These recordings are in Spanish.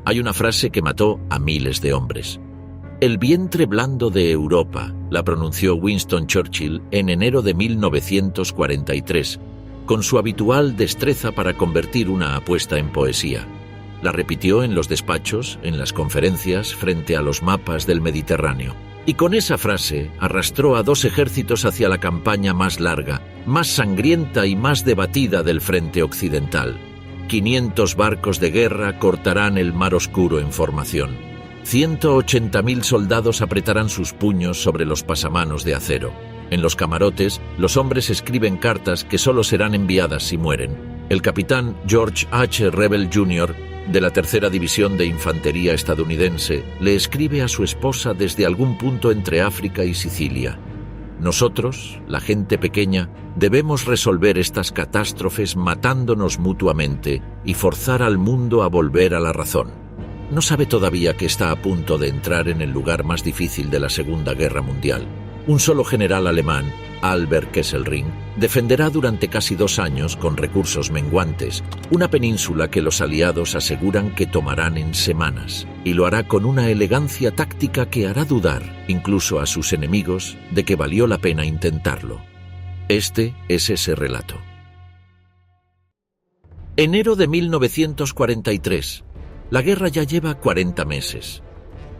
Hay una frase que mató a miles de hombres. El vientre blando de Europa, la pronunció Winston Churchill en enero de 1943, con su habitual destreza para convertir una apuesta en poesía. La repitió en los despachos, en las conferencias, frente a los mapas del Mediterráneo. Y con esa frase arrastró a 2 ejércitos hacia la campaña más larga, más sangrienta y más debatida del frente occidental. 500 barcos de guerra cortarán el mar oscuro en formación. 180.000 soldados apretarán sus puños sobre los pasamanos de acero. En los camarotes, los hombres escriben cartas que solo serán enviadas si mueren. El capitán George H. Rebel Jr., de la 3ª División de Infantería estadounidense, le escribe a su esposa desde algún punto entre África y Sicilia. Nosotros, la gente pequeña, debemos resolver estas catástrofes matándonos mutuamente y forzar al mundo a volver a la razón. No sabe todavía que está a punto de entrar en el lugar más difícil de la Segunda Guerra Mundial. Un solo general alemán, Albert Kesselring, defenderá durante casi 2 años, con recursos menguantes, una península que los aliados aseguran que tomarán en semanas, y lo hará con una elegancia táctica que hará dudar, incluso a sus enemigos, de que valió la pena intentarlo. Este es ese relato. Enero de 1943. La guerra ya lleva 40 meses.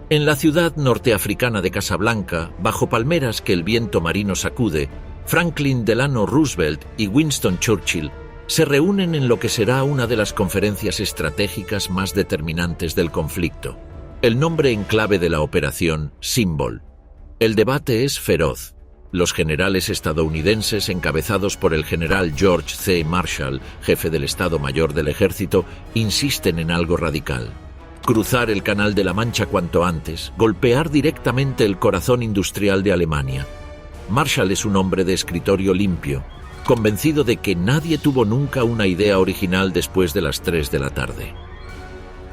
En la ciudad norteafricana de Casablanca, bajo palmeras que el viento marino sacude, Franklin Delano Roosevelt y Winston Churchill se reúnen en lo que será una de las conferencias estratégicas más determinantes del conflicto. El nombre en clave de la operación, Symbol. El debate es feroz. Los generales estadounidenses, encabezados por el general George C. Marshall, jefe del Estado Mayor del Ejército, insisten en algo radical. Cruzar el Canal de la Mancha cuanto antes, golpear directamente el corazón industrial de Alemania. Marshall es un hombre de escritorio limpio, convencido de que nadie tuvo nunca una idea original después de las 3 de la tarde.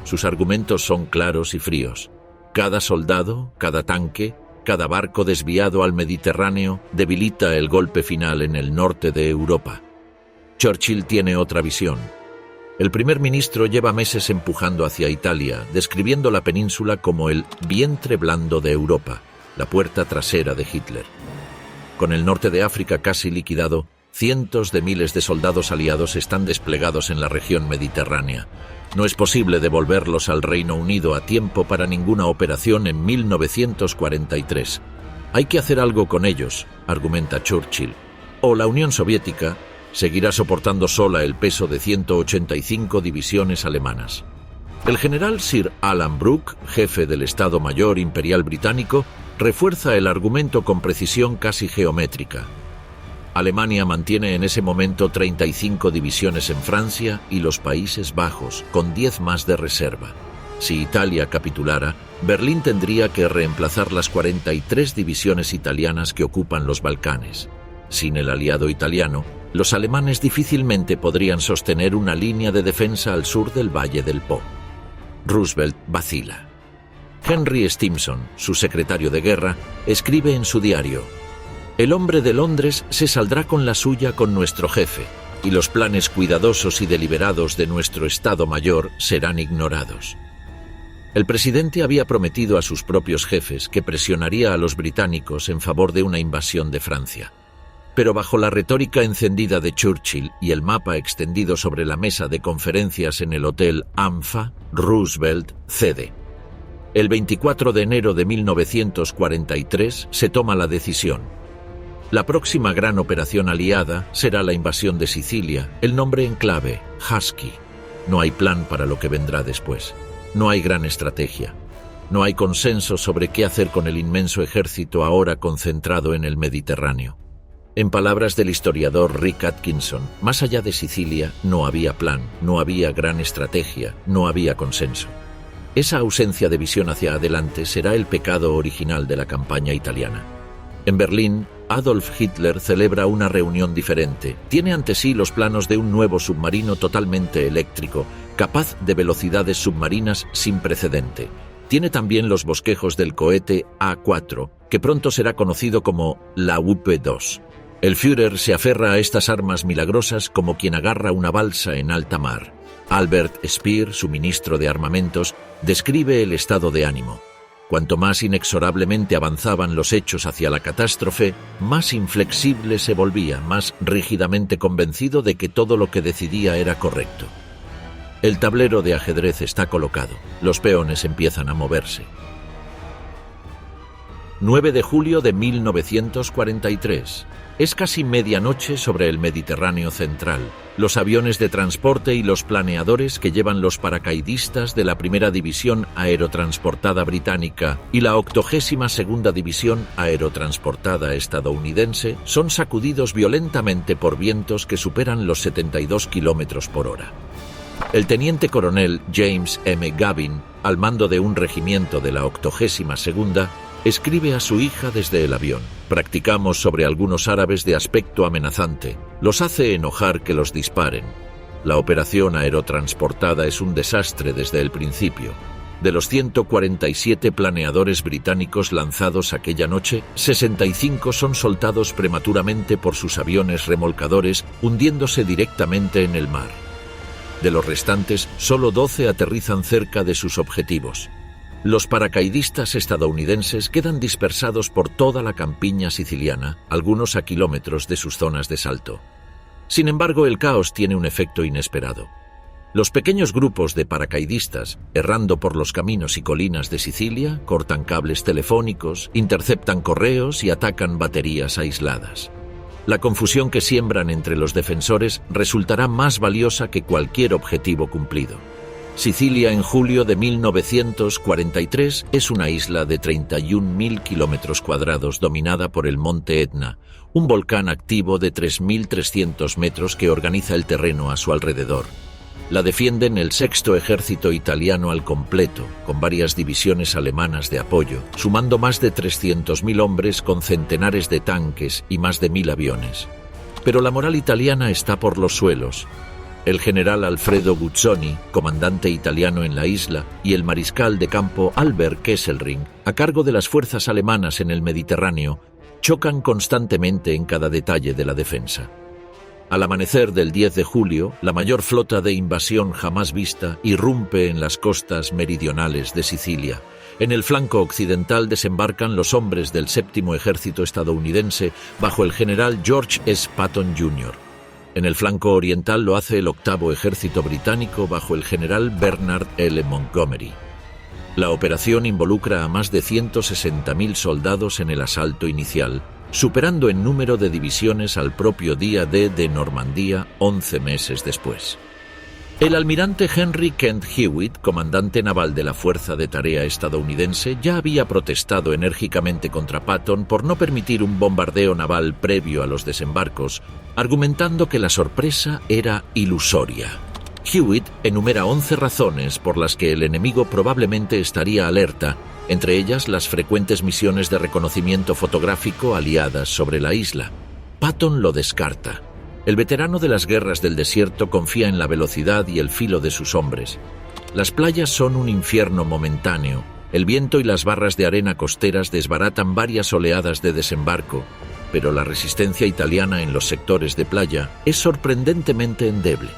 Sus argumentos son claros y fríos. Cada soldado, cada tanque, cada barco desviado al Mediterráneo debilita el golpe final en el norte de Europa. Churchill tiene otra visión. El primer ministro lleva meses empujando hacia Italia, describiendo la península como el vientre blando de Europa, la puerta trasera de Hitler. Con el norte de África casi liquidado, cientos de miles de soldados aliados están desplegados en la región mediterránea. No es posible devolverlos al Reino Unido a tiempo para ninguna operación en 1943. Hay que hacer algo con ellos, argumenta Churchill, o la Unión Soviética seguirá soportando sola el peso de 185 divisiones alemanas. El general Sir Alan Brooke, jefe del Estado Mayor Imperial Británico, refuerza el argumento con precisión casi geométrica. Alemania mantiene en ese momento 35 divisiones en Francia y los Países Bajos, con 10 más de reserva. Si Italia capitulara, Berlín tendría que reemplazar las 43 divisiones italianas que ocupan los Balcanes. Sin el aliado italiano, los alemanes difícilmente podrían sostener una línea de defensa al sur del Valle del Po. Roosevelt vacila. Henry Stimson, su secretario de guerra, escribe en su diario: «El hombre de Londres se saldrá con la suya con nuestro jefe, y los planes cuidadosos y deliberados de nuestro Estado Mayor serán ignorados». El presidente había prometido a sus propios jefes que presionaría a los británicos en favor de una invasión de Francia. Pero bajo la retórica encendida de Churchill y el mapa extendido sobre la mesa de conferencias en el Hotel AMFA, Roosevelt cede. El 24 de enero de 1943 se toma la decisión. La próxima gran operación aliada será la invasión de Sicilia, el nombre en clave, Husky. No hay plan para lo que vendrá después. No hay gran estrategia. No hay consenso sobre qué hacer con el inmenso ejército ahora concentrado en el Mediterráneo. En palabras del historiador Rick Atkinson, más allá de Sicilia no había plan, no había gran estrategia, no había consenso. Esa ausencia de visión hacia adelante será el pecado original de la campaña italiana. En Berlín, Adolf Hitler celebra una reunión diferente. Tiene ante sí los planos de un nuevo submarino totalmente eléctrico, capaz de velocidades submarinas sin precedente. Tiene también los bosquejos del cohete A4, que pronto será conocido como la UP-2. El Führer se aferra a estas armas milagrosas como quien agarra una balsa en alta mar. Albert Speer, su ministro de armamentos, describe el estado de ánimo. Cuanto más inexorablemente avanzaban los hechos hacia la catástrofe, más inflexible se volvía, más rígidamente convencido de que todo lo que decidía era correcto. El tablero de ajedrez está colocado, los peones empiezan a moverse. 9 de julio de 1943. Es casi medianoche sobre el Mediterráneo central. Los aviones de transporte y los planeadores que llevan los paracaidistas de la Primera División Aerotransportada Británica y la 82ª División Aerotransportada Estadounidense son sacudidos violentamente por vientos que superan los 72 kilómetros por hora. El teniente coronel James M. Gavin, al mando de un regimiento de la 82ª, escribe a su hija desde el avión: practicamos sobre algunos árabes de aspecto amenazante. Los hace enojar que los disparen. La operación aerotransportada es un desastre desde el principio. De los 147 planeadores británicos lanzados aquella noche, 65 son soltados prematuramente por sus aviones remolcadores, hundiéndose directamente en el mar. De los restantes, solo 12 aterrizan cerca de sus objetivos. Los paracaidistas estadounidenses quedan dispersados por toda la campiña siciliana, algunos a kilómetros de sus zonas de salto. Sin embargo, el caos tiene un efecto inesperado. Los pequeños grupos de paracaidistas, errando por los caminos y colinas de Sicilia, cortan cables telefónicos, interceptan correos y atacan baterías aisladas. La confusión que siembran entre los defensores resultará más valiosa que cualquier objetivo cumplido. Sicilia en julio de 1943 es una isla de 31.000 kilómetros cuadrados dominada por el monte Etna, un volcán activo de 3.300 metros que organiza el terreno a su alrededor. La defienden el 6º Ejército Italiano al completo, con varias divisiones alemanas de apoyo, sumando más de 300.000 hombres con centenares de tanques y más de 1.000 aviones. Pero la moral italiana está por los suelos. El general Alfredo Guzzoni, comandante italiano en la isla, y el mariscal de campo Albert Kesselring, a cargo de las fuerzas alemanas en el Mediterráneo, chocan constantemente en cada detalle de la defensa. Al amanecer del 10 de julio, la mayor flota de invasión jamás vista irrumpe en las costas meridionales de Sicilia. En el flanco occidental desembarcan los hombres del 7º Ejército estadounidense bajo el general George S. Patton Jr. En el flanco oriental lo hace el 8º Ejército británico bajo el general Bernard L. Montgomery. La operación involucra a más de 160.000 soldados en el asalto inicial, superando en número de divisiones al propio día D de Normandía 11 meses después. El almirante Henry Kent Hewitt, comandante naval de la Fuerza de Tarea estadounidense, ya había protestado enérgicamente contra Patton por no permitir un bombardeo naval previo a los desembarcos, argumentando que la sorpresa era ilusoria. Hewitt enumera 11 razones por las que el enemigo probablemente estaría alerta, entre ellas las frecuentes misiones de reconocimiento fotográfico aliadas sobre la isla. Patton lo descarta. El veterano de las guerras del desierto confía en la velocidad y el filo de sus hombres. Las playas son un infierno momentáneo. El viento y las barras de arena costeras desbaratan varias oleadas de desembarco, pero la resistencia italiana en los sectores de playa es sorprendentemente endeble.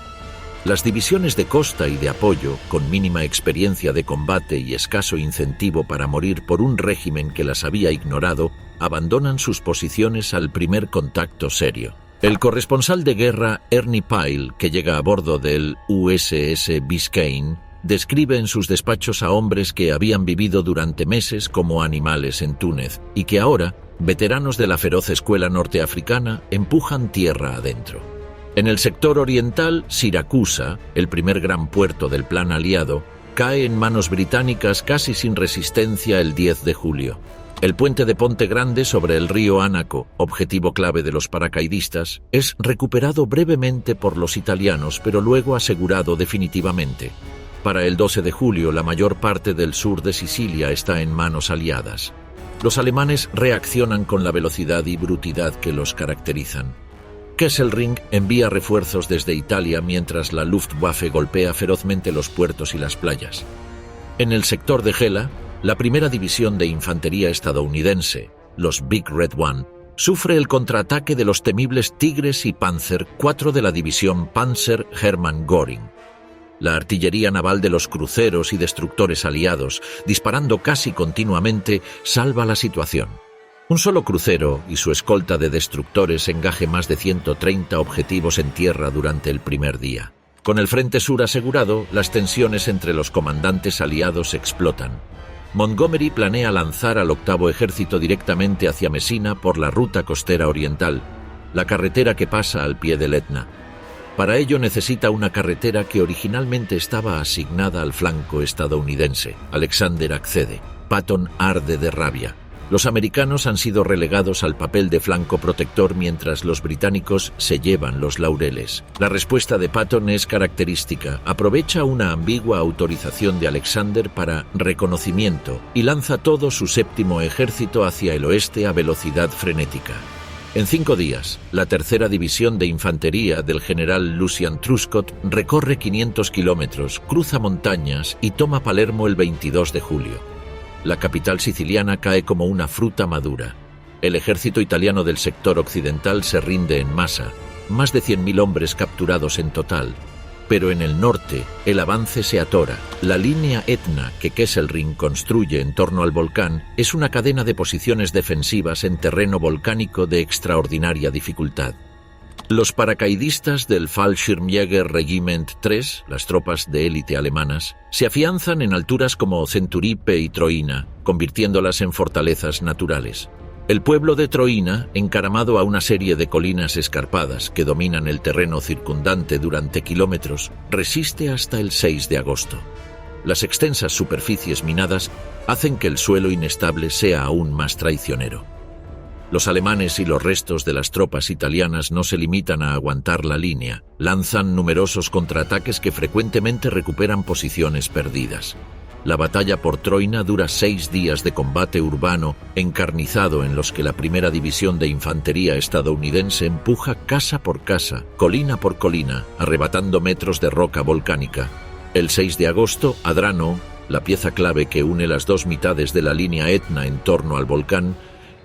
Las divisiones de costa y de apoyo, con mínima experiencia de combate y escaso incentivo para morir por un régimen que las había ignorado, abandonan sus posiciones al primer contacto serio. El corresponsal de guerra Ernie Pyle, que llega a bordo del USS Biscayne, describe en sus despachos a hombres que habían vivido durante meses como animales en Túnez y que ahora, veteranos de la feroz escuela norteafricana, empujan tierra adentro. En el sector oriental, Siracusa, el primer gran puerto del plan aliado, cae en manos británicas casi sin resistencia el 10 de julio. El puente de Ponte Grande sobre el río Anaco, objetivo clave de los paracaidistas, es recuperado brevemente por los italianos, pero luego asegurado definitivamente. Para el 12 de julio, la mayor parte del sur de Sicilia está en manos aliadas. Los alemanes reaccionan con la velocidad y brutalidad que los caracterizan. Kesselring envía refuerzos desde Italia mientras la Luftwaffe golpea ferozmente los puertos y las playas. En el sector de Gela, la primera división de infantería estadounidense, los Big Red One, sufre el contraataque de los temibles Tigres y Panzer IV de la división Panzer Hermann Göring. La artillería naval de los cruceros y destructores aliados, disparando casi continuamente, salva la situación. Un solo crucero y su escolta de destructores engaje más de 130 objetivos en tierra durante el primer día. Con el frente sur asegurado, las tensiones entre los comandantes aliados explotan. Montgomery planea lanzar al octavo ejército directamente hacia Messina por la ruta costera oriental, la carretera que pasa al pie del Etna. Para ello necesita una carretera que originalmente estaba asignada al flanco estadounidense. Alexander accede. Patton arde de rabia. Los americanos han sido relegados al papel de flanco protector mientras los británicos se llevan los laureles. La respuesta de Patton es característica. Aprovecha una ambigua autorización de Alexander para reconocimiento y lanza todo su séptimo ejército hacia el oeste a velocidad frenética. En 5 días, la tercera división de infantería del general Lucian Truscott recorre 500 kilómetros, cruza montañas y toma Palermo el 22 de julio. La capital siciliana cae como una fruta madura. El ejército italiano del sector occidental se rinde en masa, más de 100.000 hombres capturados en total. Pero en el norte, el avance se atora. La línea Etna que Kesselring construye en torno al volcán es una cadena de posiciones defensivas en terreno volcánico de extraordinaria dificultad. Los paracaidistas del Fallschirmjäger Regiment III, las tropas de élite alemanas, se afianzan en alturas como Centuripe y Troina, convirtiéndolas en fortalezas naturales. El pueblo de Troina, encaramado a una serie de colinas escarpadas que dominan el terreno circundante durante kilómetros, resiste hasta el 6 de agosto. Las extensas superficies minadas hacen que el suelo inestable sea aún más traicionero. Los alemanes y los restos de las tropas italianas no se limitan a aguantar la línea, lanzan numerosos contraataques que frecuentemente recuperan posiciones perdidas. La batalla por Troina dura 6 días de combate urbano encarnizado en los que la primera división de infantería estadounidense empuja casa por casa, colina por colina, arrebatando metros de roca volcánica. El 6 de agosto, Adrano, la pieza clave que une las dos mitades de la línea Etna en torno al volcán,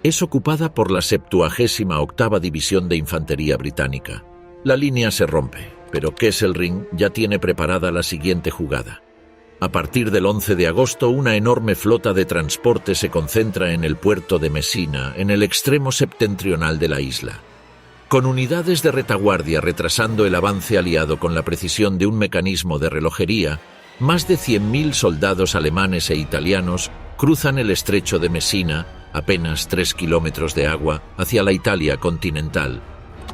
es ocupada por la 78ª División de Infantería Británica. La línea se rompe, pero Kesselring ya tiene preparada la siguiente jugada. A partir del 11 de agosto, una enorme flota de transporte se concentra en el puerto de Messina, en el extremo septentrional de la isla. Con unidades de retaguardia retrasando el avance aliado con la precisión de un mecanismo de relojería, más de 100.000 soldados alemanes e italianos cruzan el estrecho de Messina, apenas 3 kilómetros de agua, hacia la Italia continental.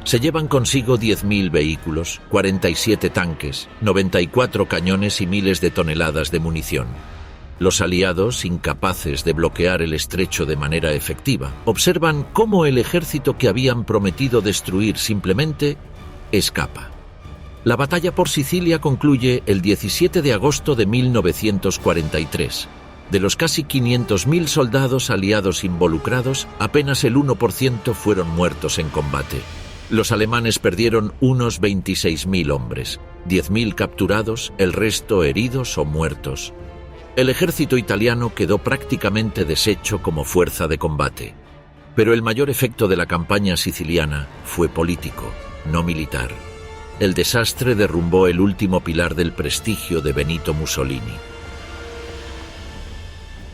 Se llevan consigo 10.000 vehículos, 47 tanques, 94 cañones y miles de toneladas de munición. Los aliados, incapaces de bloquear el estrecho de manera efectiva, observan cómo el ejército que habían prometido destruir simplemente escapa. La batalla por Sicilia concluye el 17 de agosto de 1943. De los casi 500.000 soldados aliados involucrados, apenas el 1% fueron muertos en combate. Los alemanes perdieron unos 26.000 hombres, 10.000 capturados, el resto heridos o muertos. El ejército italiano quedó prácticamente deshecho como fuerza de combate. Pero el mayor efecto de la campaña siciliana fue político, no militar. El desastre derrumbó el último pilar del prestigio de Benito Mussolini.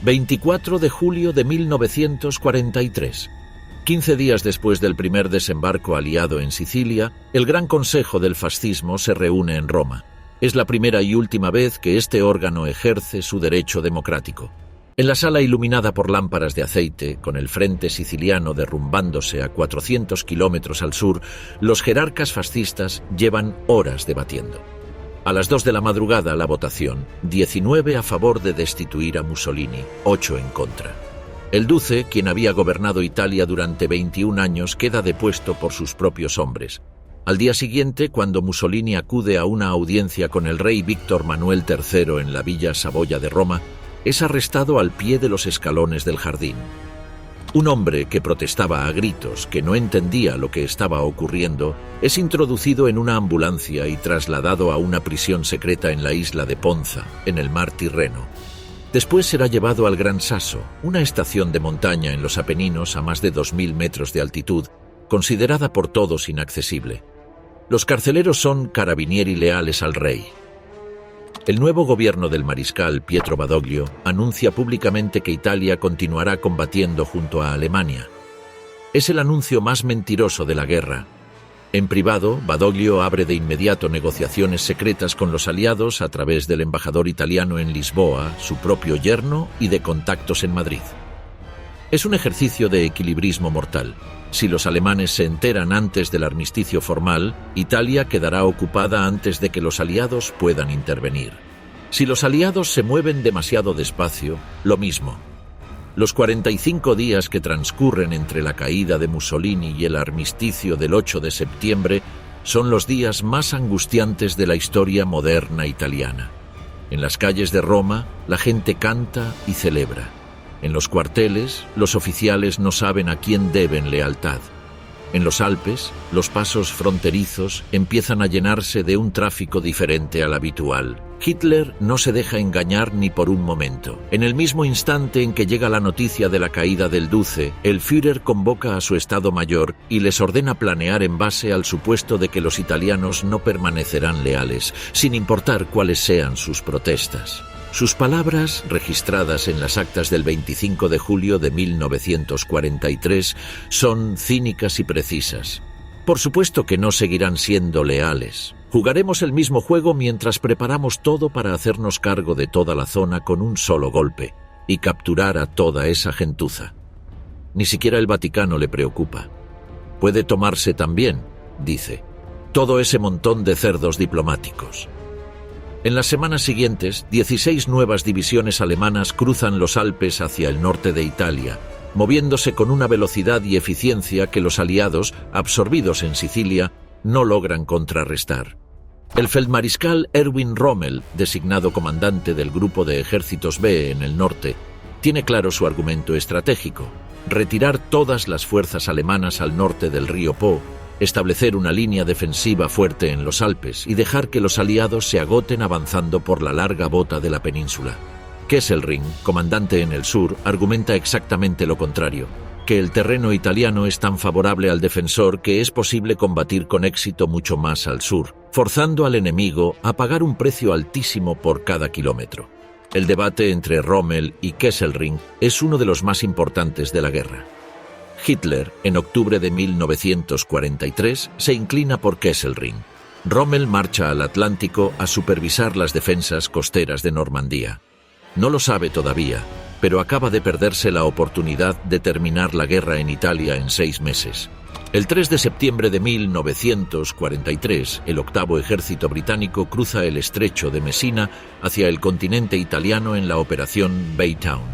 24 de julio de 1943. 15 días después del primer desembarco aliado en Sicilia, el Gran Consejo del Fascismo se reúne en Roma. Es la primera y última vez que este órgano ejerce su derecho democrático. En la sala iluminada por lámparas de aceite, con el frente siciliano derrumbándose a 400 kilómetros al sur, los jerarcas fascistas llevan horas debatiendo. A las 2 de la madrugada la votación, 19 a favor de destituir a Mussolini, 8 en contra. El Duce, quien había gobernado Italia durante 21 años, queda depuesto por sus propios hombres. Al día siguiente, cuando Mussolini acude a una audiencia con el rey Víctor Manuel III en la Villa Savoia de Roma, es arrestado al pie de los escalones del jardín. Un hombre que protestaba a gritos, que no entendía lo que estaba ocurriendo, es introducido en una ambulancia y trasladado a una prisión secreta en la isla de Ponza, en el mar Tirreno. Después será llevado al Gran Sasso, una estación de montaña en los Apeninos a más de 2.000 metros de altitud, considerada por todos inaccesible. Los carceleros son carabinieri leales al rey. El nuevo gobierno del mariscal Pietro Badoglio anuncia públicamente que Italia continuará combatiendo junto a Alemania. Es el anuncio más mentiroso de la guerra. En privado, Badoglio abre de inmediato negociaciones secretas con los aliados a través del embajador italiano en Lisboa, su propio yerno, y de contactos en Madrid. Es un ejercicio de equilibrismo mortal. Si los alemanes se enteran antes del armisticio formal, Italia quedará ocupada antes de que los aliados puedan intervenir. Si los aliados se mueven demasiado despacio, lo mismo. Los 45 días que transcurren entre la caída de Mussolini y el armisticio del 8 de septiembre son los días más angustiantes de la historia moderna italiana. En las calles de Roma, la gente canta y celebra. En los cuarteles, los oficiales no saben a quién deben lealtad. En los Alpes, los pasos fronterizos empiezan a llenarse de un tráfico diferente al habitual. Hitler no se deja engañar ni por un momento. En el mismo instante en que llega la noticia de la caída del Duce, el Führer convoca a su Estado Mayor y les ordena planear en base al supuesto de que los italianos no permanecerán leales, sin importar cuáles sean sus protestas. Sus palabras, registradas en las actas del 25 de julio de 1943, son cínicas y precisas. Por supuesto que no seguirán siendo leales. Jugaremos el mismo juego mientras preparamos todo para hacernos cargo de toda la zona con un solo golpe y capturar a toda esa gentuza. Ni siquiera el Vaticano le preocupa. Puede tomarse también, dice, todo ese montón de cerdos diplomáticos. En las semanas siguientes, 16 nuevas divisiones alemanas cruzan los Alpes hacia el norte de Italia, moviéndose con una velocidad y eficiencia que los aliados, absorbidos en Sicilia, no logran contrarrestar. El feldmariscal Erwin Rommel, designado comandante del grupo de ejércitos B en el norte, tiene claro su argumento estratégico: retirar todas las fuerzas alemanas al norte del río Po, establecer una línea defensiva fuerte en los Alpes y dejar que los aliados se agoten avanzando por la larga bota de la península. Kesselring, comandante en el sur, argumenta exactamente lo contrario, que el terreno italiano es tan favorable al defensor que es posible combatir con éxito mucho más al sur, forzando al enemigo a pagar un precio altísimo por cada kilómetro. El debate entre Rommel y Kesselring es uno de los más importantes de la guerra. Hitler, en octubre de 1943, se inclina por Kesselring. Rommel marcha al Atlántico a supervisar las defensas costeras de Normandía. No lo sabe todavía, pero acaba de perderse la oportunidad de terminar la guerra en Italia en 6 meses. El 3 de septiembre de 1943, el octavo ejército británico cruza el estrecho de Messina hacia el continente italiano en la operación Baytown.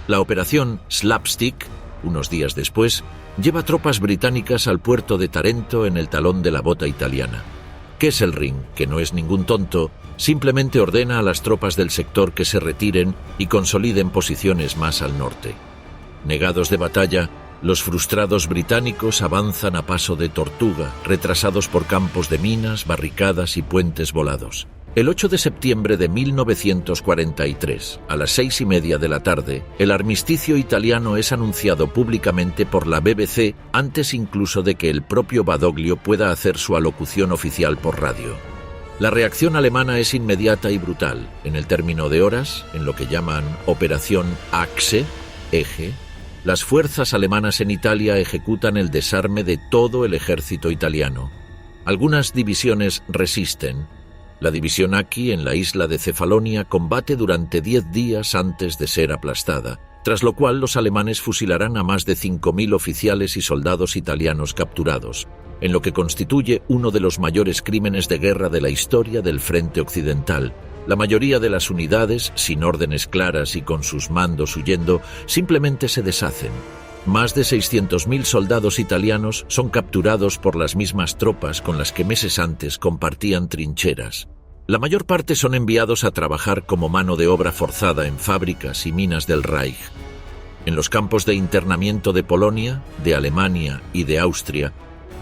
La operación Slapstick, unos días después, lleva tropas británicas al puerto de Tarento en el talón de la bota italiana. Kesselring, que no es ningún tonto, simplemente ordena a las tropas del sector que se retiren y consoliden posiciones más al norte. Negados de batalla, los frustrados británicos avanzan a paso de tortuga, retrasados por campos de minas, barricadas y puentes volados. El 8 de septiembre de 1943, a las 6:30 de la tarde, el armisticio italiano es anunciado públicamente por la BBC antes incluso de que el propio Badoglio pueda hacer su alocución oficial por radio. La reacción alemana es inmediata y brutal. En el término de horas, en lo que llaman Operación Achse, eje, las fuerzas alemanas en Italia ejecutan el desarme de todo el ejército italiano. Algunas divisiones resisten. La división Aki en la isla de Cefalonia combate durante 10 días antes de ser aplastada, tras lo cual los alemanes fusilarán a más de 5.000 oficiales y soldados italianos capturados, en lo que constituye uno de los mayores crímenes de guerra de la historia del frente occidental. La mayoría de las unidades, sin órdenes claras y con sus mandos huyendo, simplemente se deshacen. Más de 600.000 soldados italianos son capturados por las mismas tropas con las que meses antes compartían trincheras. La mayor parte son enviados a trabajar como mano de obra forzada en fábricas y minas del Reich. En los campos de internamiento de Polonia, de Alemania y de Austria,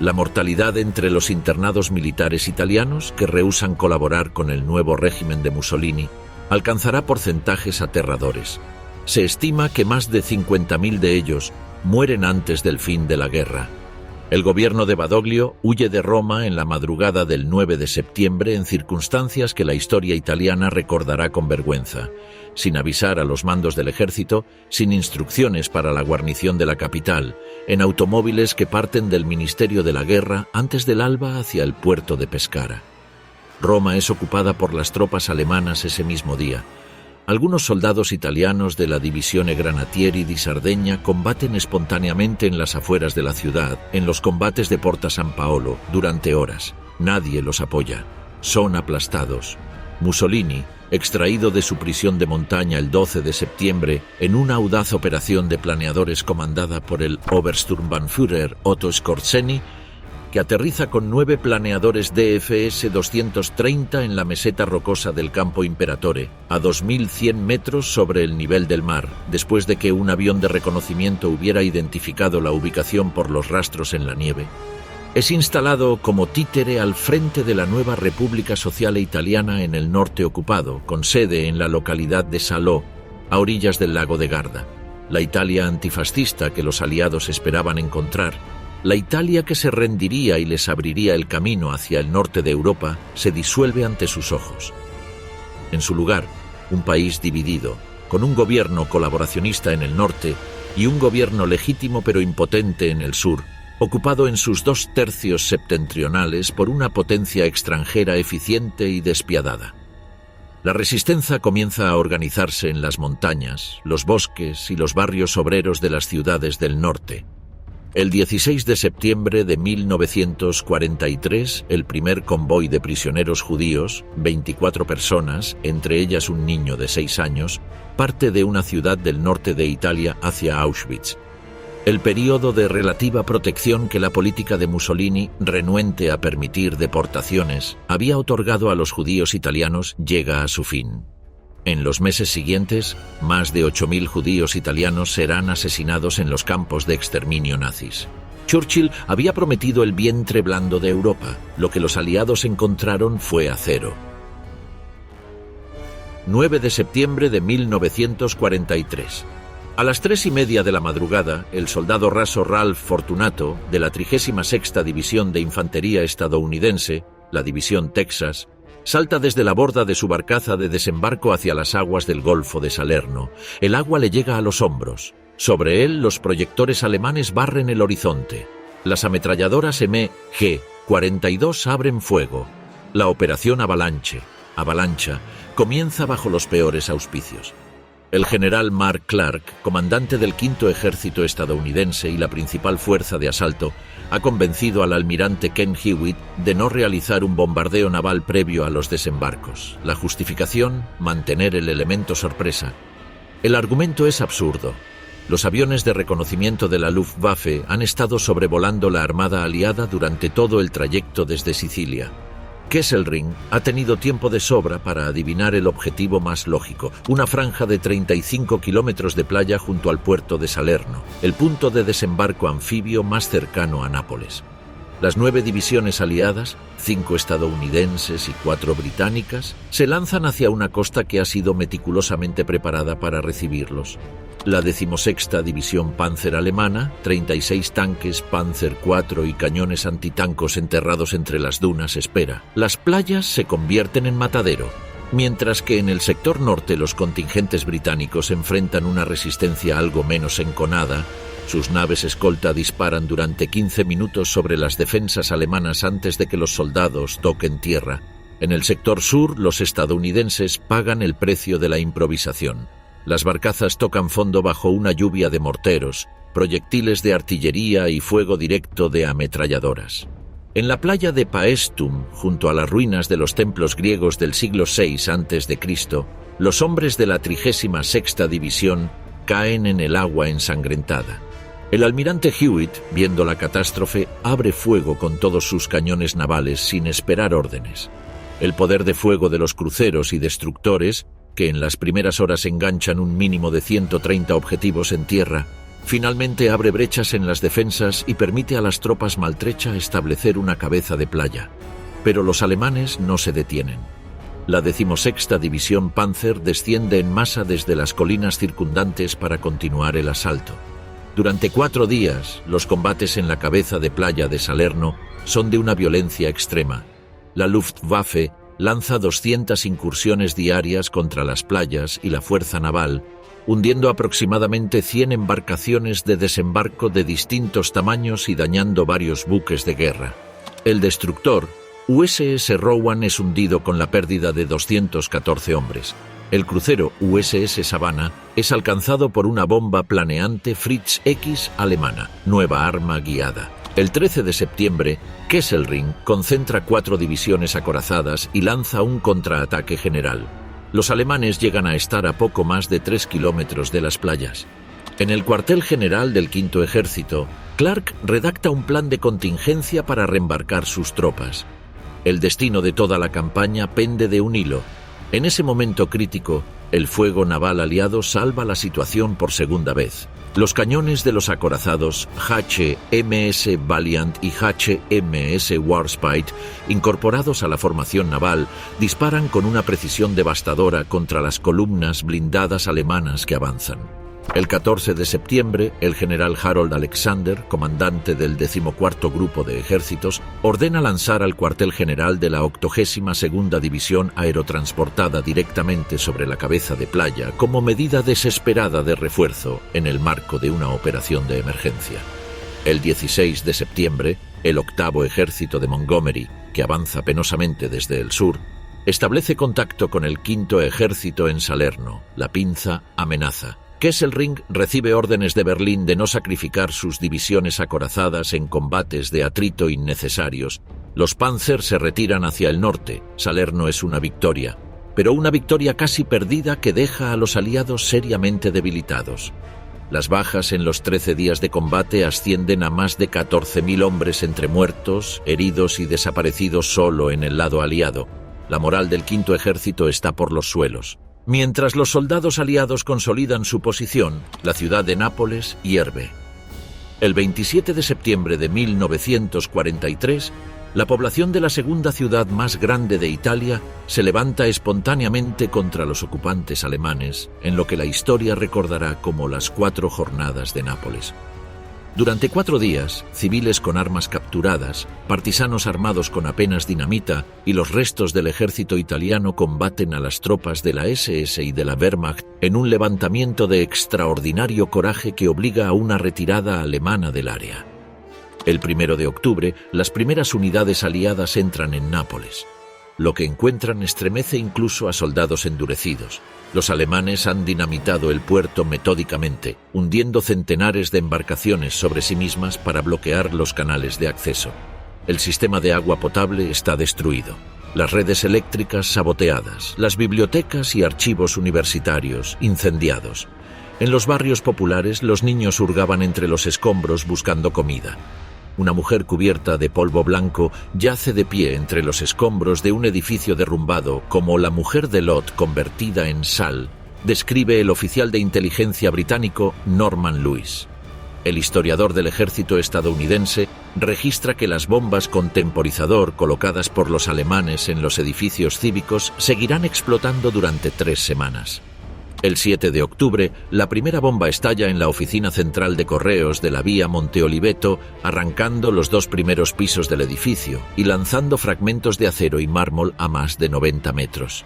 la mortalidad entre los internados militares italianos que rehúsan colaborar con el nuevo régimen de Mussolini alcanzará porcentajes aterradores. Se estima que más de 50.000 de ellos mueren antes del fin de la guerra. El gobierno de Badoglio huye de Roma en la madrugada del 9 de septiembre en circunstancias que la historia italiana recordará con vergüenza, sin avisar a los mandos del ejército, sin instrucciones para la guarnición de la capital, en automóviles que parten del Ministerio de la Guerra antes del alba hacia el puerto de Pescara. Roma es ocupada por las tropas alemanas ese mismo día. Algunos soldados italianos de la Divisione Granatieri di Sardegna combaten espontáneamente en las afueras de la ciudad, en los combates de Porta San Paolo, durante horas. Nadie los apoya. Son aplastados. Mussolini, extraído de su prisión de montaña el 12 de septiembre en una audaz operación de planeadores comandada por el Obersturmbannführer Otto Skorzeny, que aterriza con 9 planeadores DFS-230 en la meseta rocosa del Campo Imperatore, a 2.100 metros sobre el nivel del mar, después de que un avión de reconocimiento hubiera identificado la ubicación por los rastros en la nieve. Es instalado como títere al frente de la nueva República Sociale Italiana en el norte ocupado, con sede en la localidad de Salò, a orillas del lago de Garda. La Italia antifascista que los aliados esperaban encontrar, la Italia que se rendiría y les abriría el camino hacia el norte de Europa, se disuelve ante sus ojos. En su lugar, un país dividido, con un gobierno colaboracionista en el norte y un gobierno legítimo pero impotente en el sur, ocupado en sus 2 tercios septentrionales por una potencia extranjera eficiente y despiadada. La resistencia comienza a organizarse en las montañas, los bosques y los barrios obreros de las ciudades del norte. El 16 de septiembre de 1943, el primer convoy de prisioneros judíos, 24 personas, entre ellas un niño de 6 años, parte de una ciudad del norte de Italia hacia Auschwitz. El período de relativa protección que la política de Mussolini, renuente a permitir deportaciones, había otorgado a los judíos italianos llega a su fin. En los meses siguientes, más de 8.000 judíos italianos serán asesinados en los campos de exterminio nazis. Churchill había prometido el vientre blando de Europa. Lo que los aliados encontraron fue acero. 9 de septiembre de 1943. A las 3:30 de la madrugada, el soldado raso Ralph Fortunato, de la 36ª División de Infantería estadounidense, la División Texas, salta desde la borda de su barcaza de desembarco hacia las aguas del Golfo de Salerno. El agua le llega a los hombros. Sobre él, los proyectores alemanes barren el horizonte. Las ametralladoras MG-42 abren fuego. La operación Avalancha, comienza bajo los peores auspicios. El general Mark Clark, comandante del Quinto Ejército estadounidense y la principal fuerza de asalto, ha convencido al almirante Ken Hewitt de no realizar un bombardeo naval previo a los desembarcos. La justificación, mantener el elemento sorpresa. El argumento es absurdo. Los aviones de reconocimiento de la Luftwaffe han estado sobrevolando la Armada Aliada durante todo el trayecto desde Sicilia. Kesselring ha tenido tiempo de sobra para adivinar el objetivo más lógico, una franja de 35 kilómetros de playa junto al puerto de Salerno, el punto de desembarco anfibio más cercano a Nápoles. Las 9 divisiones aliadas, 5 estadounidenses y 4 británicas, se lanzan hacia una costa que ha sido meticulosamente preparada para recibirlos. La 16ª División Panzer alemana, 36 tanques Panzer IV y cañones antitancos enterrados entre las dunas, espera. Las playas se convierten en matadero, mientras que en el sector norte los contingentes británicos enfrentan una resistencia algo menos enconada. Sus naves escolta disparan durante 15 minutos sobre las defensas alemanas antes de que los soldados toquen tierra. En el sector sur, los estadounidenses pagan el precio de la improvisación. Las barcazas tocan fondo bajo una lluvia de morteros, proyectiles de artillería y fuego directo de ametralladoras. En la playa de Paestum, junto a las ruinas de los templos griegos del siglo VI a.C., los hombres de la 36ª División caen en el agua ensangrentada. El almirante Hewitt, viendo la catástrofe, abre fuego con todos sus cañones navales sin esperar órdenes. El poder de fuego de los cruceros y destructores, que en las primeras horas enganchan un mínimo de 130 objetivos en tierra, finalmente abre brechas en las defensas y permite a las tropas maltrecha establecer una cabeza de playa. Pero los alemanes no se detienen. La 16ª División Panzer desciende en masa desde las colinas circundantes para continuar el asalto. Durante 4 días, los combates en la cabeza de playa de Salerno son de una violencia extrema. La Luftwaffe lanza 200 incursiones diarias contra las playas y la fuerza naval, hundiendo aproximadamente 100 embarcaciones de desembarco de distintos tamaños y dañando varios buques de guerra. El destructor USS Rowan es hundido con la pérdida de 214 hombres. El crucero USS Savannah es alcanzado por una bomba planeante Fritz X alemana, nueva arma guiada. El 13 de septiembre, Kesselring concentra 4 divisiones acorazadas y lanza un contraataque general. Los alemanes llegan a estar a poco más de 3 kilómetros de las playas. En el cuartel general del Quinto Ejército, Clark redacta un plan de contingencia para reembarcar sus tropas. El destino de toda la campaña pende de un hilo. En ese momento crítico, el fuego naval aliado salva la situación por segunda vez. Los cañones de los acorazados HMS Valiant y HMS Warspite, incorporados a la formación naval, disparan con una precisión devastadora contra las columnas blindadas alemanas que avanzan. El 14 de septiembre, el general Harold Alexander, comandante del 14º Grupo de Ejércitos, ordena lanzar al cuartel general de la 82ª División aerotransportada directamente sobre la cabeza de playa como medida desesperada de refuerzo en el marco de una operación de emergencia. El 16 de septiembre, el 8º Ejército de Montgomery, que avanza penosamente desde el sur, establece contacto con el 5º Ejército en Salerno. La pinza amenaza. Kesselring recibe órdenes de Berlín de no sacrificar sus divisiones acorazadas en combates de atrito innecesarios. Los Panzer se retiran hacia el norte. Salerno es una victoria, pero una victoria casi perdida que deja a los aliados seriamente debilitados. Las bajas en los 13 días de combate ascienden a más de 14.000 hombres entre muertos, heridos y desaparecidos solo en el lado aliado. La moral del Quinto Ejército está por los suelos. Mientras los soldados aliados consolidan su posición, la ciudad de Nápoles hierve. El 27 de septiembre de 1943, la población de la segunda ciudad más grande de Italia se levanta espontáneamente contra los ocupantes alemanes, en lo que la historia recordará como las 4 jornadas de Nápoles. Durante 4 días, civiles con armas capturadas, partisanos armados con apenas dinamita y los restos del ejército italiano combaten a las tropas de la SS y de la Wehrmacht en un levantamiento de extraordinario coraje que obliga a una retirada alemana del área. El 1 de octubre, las primeras unidades aliadas entran en Nápoles. Lo que encuentran estremece incluso a soldados endurecidos. Los alemanes han dinamitado el puerto metódicamente, hundiendo centenares de embarcaciones sobre sí mismas para bloquear los canales de acceso. El sistema de agua potable está destruido, las redes eléctricas saboteadas, las bibliotecas y archivos universitarios incendiados. En los barrios populares, los niños hurgaban entre los escombros buscando comida. Una mujer cubierta de polvo blanco yace de pie entre los escombros de un edificio derrumbado como la mujer de Lot convertida en sal, describe el oficial de inteligencia británico Norman Lewis. El historiador del ejército estadounidense registra que las bombas con temporizador colocadas por los alemanes en los edificios cívicos seguirán explotando durante 3 semanas. El 7 de octubre, la primera bomba estalla en la oficina central de correos de la vía Monte Oliveto, arrancando los 2 primeros pisos del edificio y lanzando fragmentos de acero y mármol a más de 90 metros.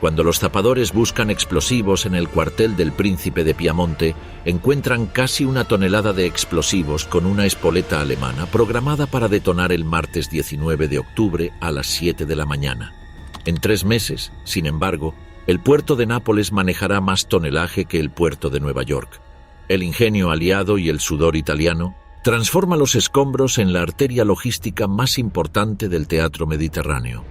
Cuando los zapadores buscan explosivos en el cuartel del Príncipe de Piamonte, encuentran casi 1 tonelada de explosivos con una espoleta alemana programada para detonar el martes 19 de octubre a las 7 de la mañana. En 3 meses, sin embargo, el puerto de Nápoles manejará más tonelaje que el puerto de Nueva York. El ingenio aliado y el sudor italiano transforma los escombros en la arteria logística más importante del teatro mediterráneo.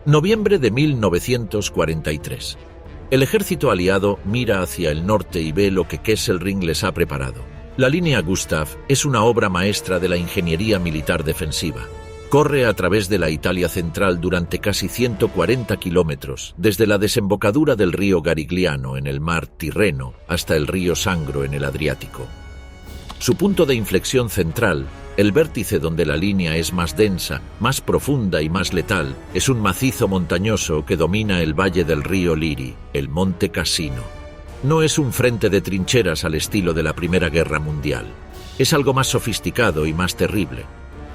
Noviembre de 1943. El ejército aliado mira hacia el norte y ve lo que Kesselring les ha preparado. La línea Gustav es una obra maestra de la ingeniería militar defensiva. Corre a través de la Italia central durante casi 140 kilómetros, desde la desembocadura del río Garigliano en el mar Tirreno hasta el río Sangro en el Adriático. Su punto de inflexión central, el vértice donde la línea es más densa, más profunda y más letal, es un macizo montañoso que domina el valle del río Liri, el monte Cassino. No es un frente de trincheras al estilo de la Primera Guerra Mundial. Es algo más sofisticado y más terrible.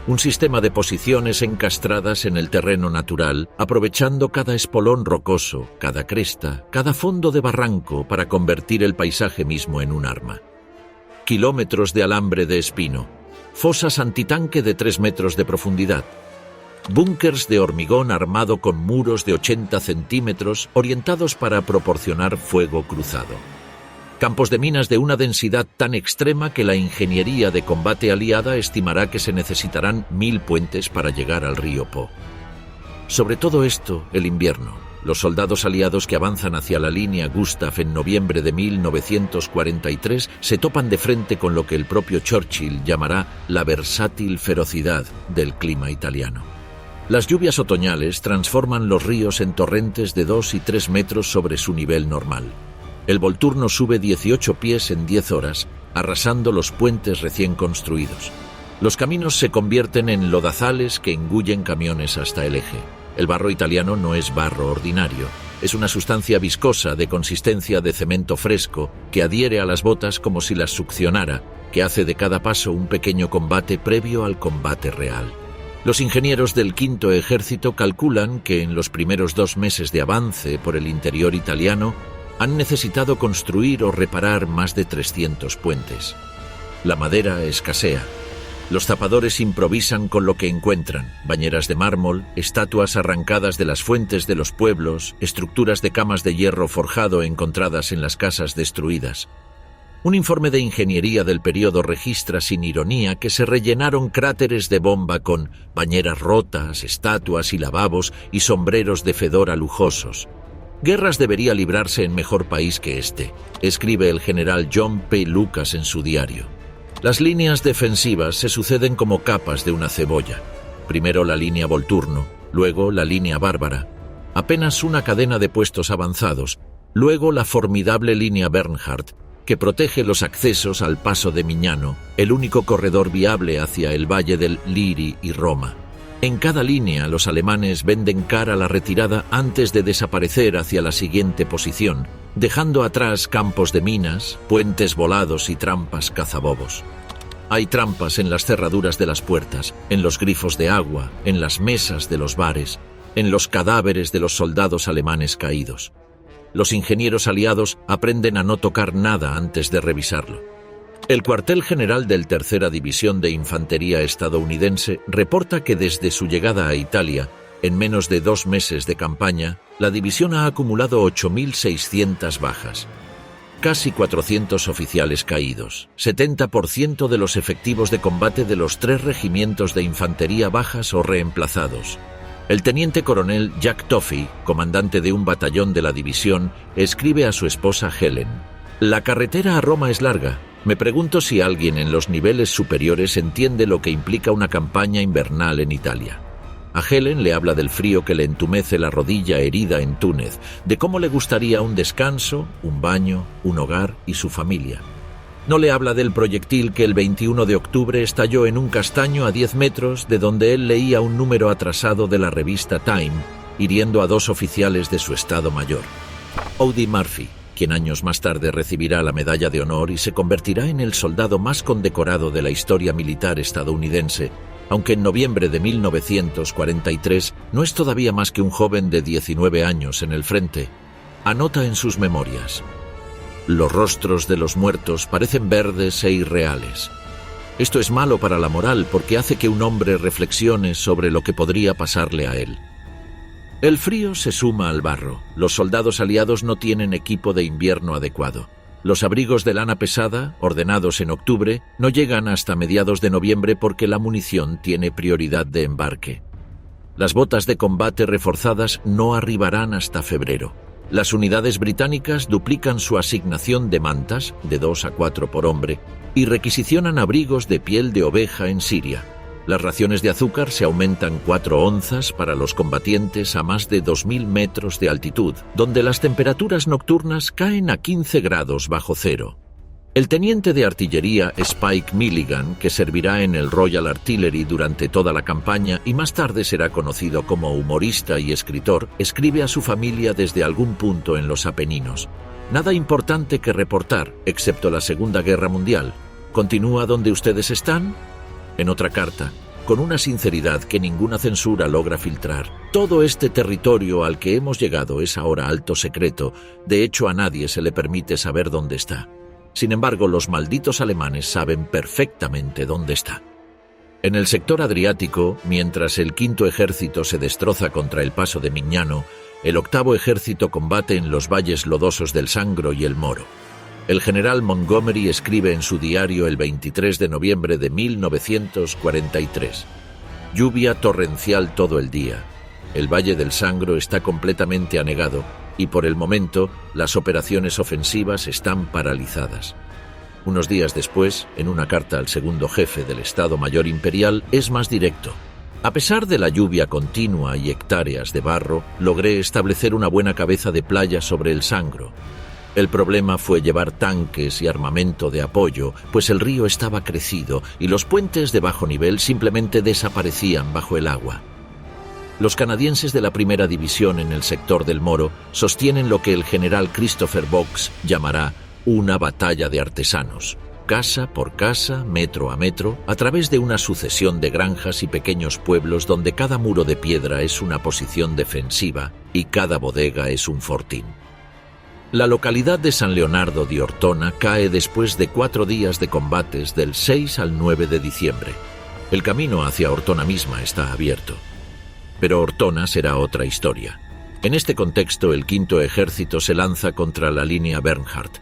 Un sistema de posiciones encastradas en el terreno natural, aprovechando cada espolón rocoso, cada cresta, cada fondo de barranco para convertir el paisaje mismo en un arma. Kilómetros de alambre de espino, fosas antitanque de 3 metros de profundidad, búnkers de hormigón armado con muros de 80 centímetros orientados para proporcionar fuego cruzado. Campos de minas de una densidad tan extrema que la ingeniería de combate aliada estimará que se necesitarán 1000 puentes para llegar al río Po. Sobre todo esto, el invierno. Los soldados aliados que avanzan hacia la línea Gustav en noviembre de 1943 se topan de frente con lo que el propio Churchill llamará la versátil ferocidad del clima italiano. Las lluvias otoñales transforman los ríos en torrentes de 2 y 3 metros sobre su nivel normal. El Volturno sube 18 pies en 10 horas, arrasando los puentes recién construidos. Los caminos se convierten en lodazales que engullen camiones hasta el eje. El barro italiano no es barro ordinario. Es una sustancia viscosa de consistencia de cemento fresco que adhiere a las botas como si las succionara, que hace de cada paso un pequeño combate previo al combate real. Los ingenieros del Quinto Ejército calculan que en los primeros 2 meses de avance por el interior italiano han necesitado construir o reparar más de 300 puentes. La madera escasea. Los zapadores improvisan con lo que encuentran: bañeras de mármol, estatuas arrancadas de las fuentes de los pueblos, estructuras de camas de hierro forjado encontradas en las casas destruidas. Un informe de ingeniería del periodo registra sin ironía que se rellenaron cráteres de bomba con bañeras rotas, estatuas y lavabos y sombreros de fedora lujosos. Guerras debería librarse en mejor país que este, escribe el general John P. Lucas en su diario. Las líneas defensivas se suceden como capas de una cebolla. Primero la línea Volturno, luego la línea Bárbara. Apenas una cadena de puestos avanzados, luego la formidable línea Bernhardt, que protege los accesos al paso de Mignano, el único corredor viable hacia el valle del Liri y Roma. En cada línea los alemanes venden cara la retirada antes de desaparecer hacia la siguiente posición, dejando atrás campos de minas, puentes volados y trampas cazabobos. Hay trampas en las cerraduras de las puertas, en los grifos de agua, en las mesas de los bares, en los cadáveres de los soldados alemanes caídos. Los ingenieros aliados aprenden a no tocar nada antes de revisarlo. El cuartel general del Tercera División de Infantería estadounidense reporta que desde su llegada a Italia, en menos de 2 meses de campaña, la división ha acumulado 8.600 bajas. Casi 400 oficiales caídos, 70% de los efectivos de combate de los 3 regimientos de infantería bajas o reemplazados. El teniente coronel Jack Toffee, comandante de un batallón de la división, escribe a su esposa Helen: «La carretera a Roma es larga. Me pregunto si alguien en los niveles superiores entiende lo que implica una campaña invernal en Italia». A Helen le habla del frío que le entumece la rodilla herida en Túnez, de cómo le gustaría un descanso, un baño, un hogar y su familia. No le habla del proyectil que el 21 de octubre estalló en un castaño a 10 metros de donde él leía un número atrasado de la revista Time, hiriendo a 2 oficiales de su Estado Mayor. Audie Murphy, quien años más tarde recibirá la Medalla de Honor y se convertirá en el soldado más condecorado de la historia militar estadounidense, aunque en noviembre de 1943 no es todavía más que un joven de 19 años en el frente, anota en sus memorias: «Los rostros de los muertos parecen verdes e irreales. Esto es malo para la moral porque hace que un hombre reflexione sobre lo que podría pasarle a él». El frío se suma al barro. Los soldados aliados no tienen equipo de invierno adecuado. Los abrigos de lana pesada, ordenados en octubre, no llegan hasta mediados de noviembre porque la munición tiene prioridad de embarque. Las botas de combate reforzadas no arribarán hasta febrero. Las unidades británicas duplican su asignación de mantas, de 2 a 4 por hombre, y requisicionan abrigos de piel de oveja en Siria. Las raciones de azúcar se aumentan 4 onzas para los combatientes a más de 2.000 metros de altitud, donde las temperaturas nocturnas caen a 15 grados bajo cero. El teniente de artillería Spike Milligan, que servirá en el Royal Artillery durante toda la campaña y más tarde será conocido como humorista y escritor, escribe a su familia desde algún punto en los Apeninos: Nada importante que reportar, excepto la Segunda Guerra Mundial. ¿Continúa donde ustedes están? En otra carta, con una sinceridad que ninguna censura logra filtrar. Todo este territorio al que hemos llegado es ahora alto secreto. De hecho, a nadie se le permite saber dónde está. Sin embargo, los malditos alemanes saben perfectamente dónde está. En el sector adriático, mientras el Quinto Ejército se destroza contra el paso de Mignano, el Octavo Ejército combate en los valles lodosos del Sangro y el Moro. El general Montgomery escribe en su diario el 23 de noviembre de 1943. Lluvia torrencial todo el día. El Valle del Sangro está completamente anegado y por el momento las operaciones ofensivas están paralizadas. Unos días después, en una carta al segundo jefe del Estado Mayor Imperial, es más directo. A pesar de la lluvia continua y hectáreas de barro, logré establecer una buena cabeza de playa sobre el Sangro. El problema fue llevar tanques y armamento de apoyo, pues el río estaba crecido y los puentes de bajo nivel simplemente desaparecían bajo el agua. Los canadienses de la Primera División en el sector del Moro sostienen lo que el general Christopher Box llamará una batalla de artesanos, casa por casa, metro a metro, a través de una sucesión de granjas y pequeños pueblos donde cada muro de piedra es una posición defensiva y cada bodega es un fortín. La localidad de San Leonardo di Ortona cae después de 4 días de combates del 6 al 9 de diciembre. El camino hacia Ortona misma está abierto. Pero Ortona será otra historia. En este contexto, el Quinto Ejército se lanza contra la línea Bernhardt.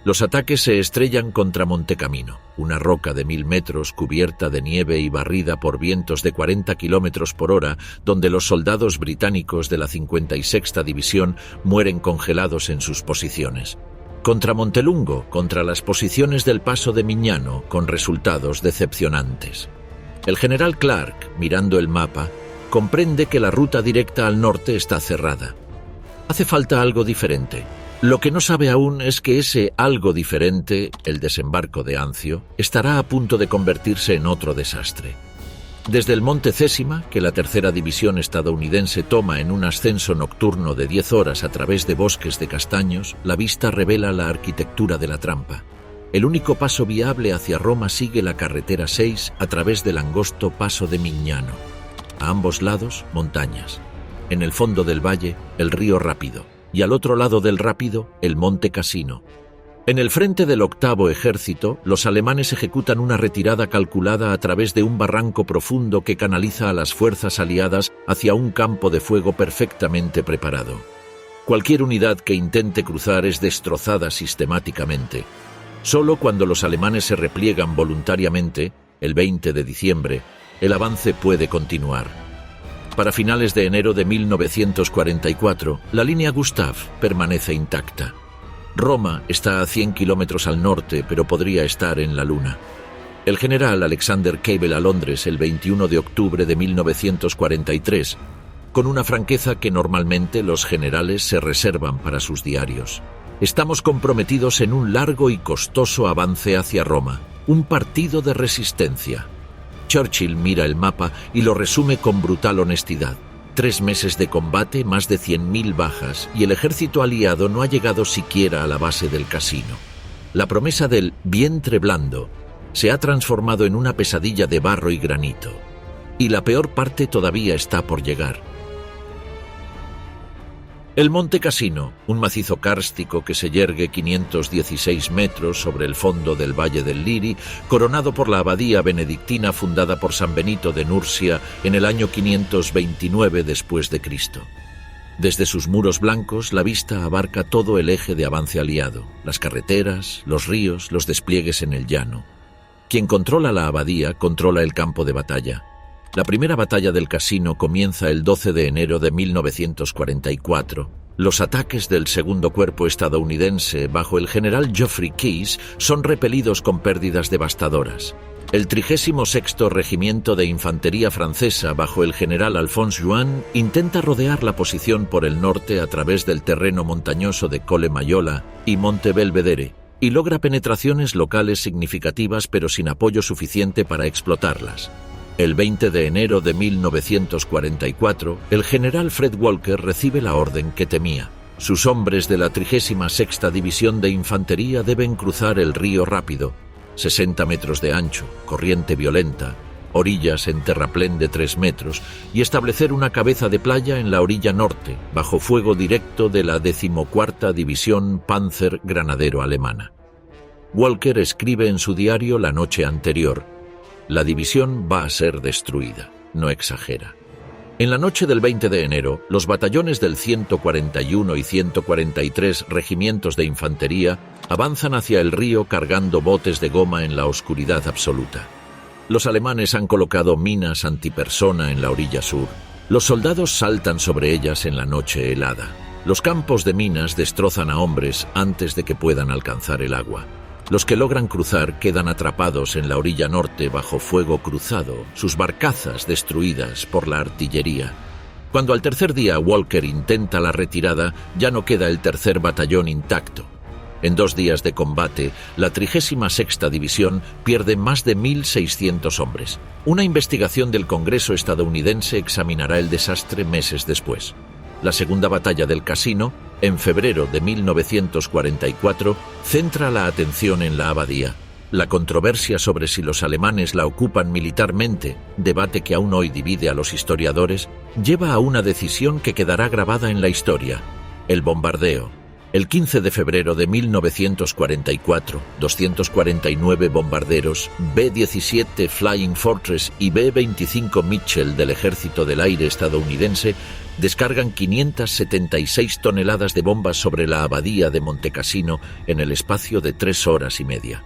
Los ataques se estrellan contra Montecamino, una roca de 1000 metros cubierta de nieve y barrida por vientos de 40 kilómetros por hora, donde los soldados británicos de la 56ª División mueren congelados en sus posiciones. Contra Montelungo, contra las posiciones del paso de Mignano, con resultados decepcionantes. El general Clark, mirando el mapa, comprende que la ruta directa al norte está cerrada. Hace falta algo diferente. Lo que no sabe aún es que ese algo diferente, el desembarco de Anzio, estará a punto de convertirse en otro desastre. Desde el Monte Césima, que la Tercera División estadounidense toma en un ascenso nocturno de 10 horas a través de bosques de castaños, la vista revela la arquitectura de la trampa. El único paso viable hacia Roma sigue la carretera 6 a través del angosto paso de Mignano. A ambos lados, montañas. En el fondo del valle, el río Rápido. Y al otro lado del Rápido, el Monte Cassino. En el frente del Octavo Ejército, los alemanes ejecutan una retirada calculada a través de un barranco profundo que canaliza a las fuerzas aliadas hacia un campo de fuego perfectamente preparado. Cualquier unidad que intente cruzar es destrozada sistemáticamente. Solo cuando los alemanes se repliegan voluntariamente, el 20 de diciembre, el avance puede continuar. Para finales de enero de 1944, la línea Gustav permanece intacta. Roma está a 100 kilómetros al norte, pero podría estar en la Luna. El general Alexander Keibel a Londres el 21 de octubre de 1943, con una franqueza que normalmente los generales se reservan para sus diarios. Estamos comprometidos en un largo y costoso avance hacia Roma, un partido de resistencia. Churchill mira el mapa y lo resume con brutal honestidad. 3 meses de combate, más de 100.000 bajas, y el ejército aliado no ha llegado siquiera a la base del Cassino. La promesa del vientre blando se ha transformado en una pesadilla de barro y granito. Y la peor parte todavía está por llegar. El Monte Cassino, un macizo kárstico que se yergue 516 metros sobre el fondo del Valle del Liri, coronado por la abadía benedictina fundada por San Benito de Nursia en el año 529 después de Cristo. Desde sus muros blancos, la vista abarca todo el eje de avance aliado, las carreteras, los ríos, los despliegues en el llano. Quien controla la abadía controla el campo de batalla. La primera batalla del Cassino comienza el 12 de enero de 1944. Los ataques del segundo cuerpo estadounidense bajo el general Geoffrey Keyes son repelidos con pérdidas devastadoras. El 36º Regimiento de Infantería Francesa bajo el general Alphonse Juin intenta rodear la posición por el norte a través del terreno montañoso de Colle Mayola y Monte Belvedere y logra penetraciones locales significativas pero sin apoyo suficiente para explotarlas. El 20 de enero de 1944, el general Fred Walker recibe la orden que temía. Sus hombres de la 36ª División de Infantería deben cruzar el río rápido, 60 metros de ancho, corriente violenta, orillas en terraplén de 3 metros, y establecer una cabeza de playa en la orilla norte, bajo fuego directo de la 14ª División Panzer Granadero alemana. Walker escribe en su diario la noche anterior: «La división va a ser destruida», no exagera. En la noche del 20 de enero, los batallones del 141 y 143 regimientos de infantería avanzan hacia el río cargando botes de goma en la oscuridad absoluta. Los alemanes han colocado minas antipersona en la orilla sur. Los soldados saltan sobre ellas en la noche helada. Los campos de minas destrozan a hombres antes de que puedan alcanzar el agua. Los que logran cruzar quedan atrapados en la orilla norte bajo fuego cruzado, sus barcazas destruidas por la artillería. Cuando al tercer día Walker intenta la retirada, ya no queda el tercer batallón intacto. En 2 días de combate, la 36ª División pierde más de 1.600 hombres. Una investigación del Congreso estadounidense examinará el desastre meses después. La segunda batalla del Casino, en febrero de 1944, centra la atención en la abadía. La controversia sobre si los alemanes la ocupan militarmente, debate que aún hoy divide a los historiadores, lleva a una decisión que quedará grabada en la historia: el bombardeo. El 15 de febrero de 1944, 249 bombarderos B-17 Flying Fortress y B-25 Mitchell del Ejército del Aire estadounidense descargan 576 toneladas de bombas sobre la abadía de Montecassino en el espacio de 3 horas y media.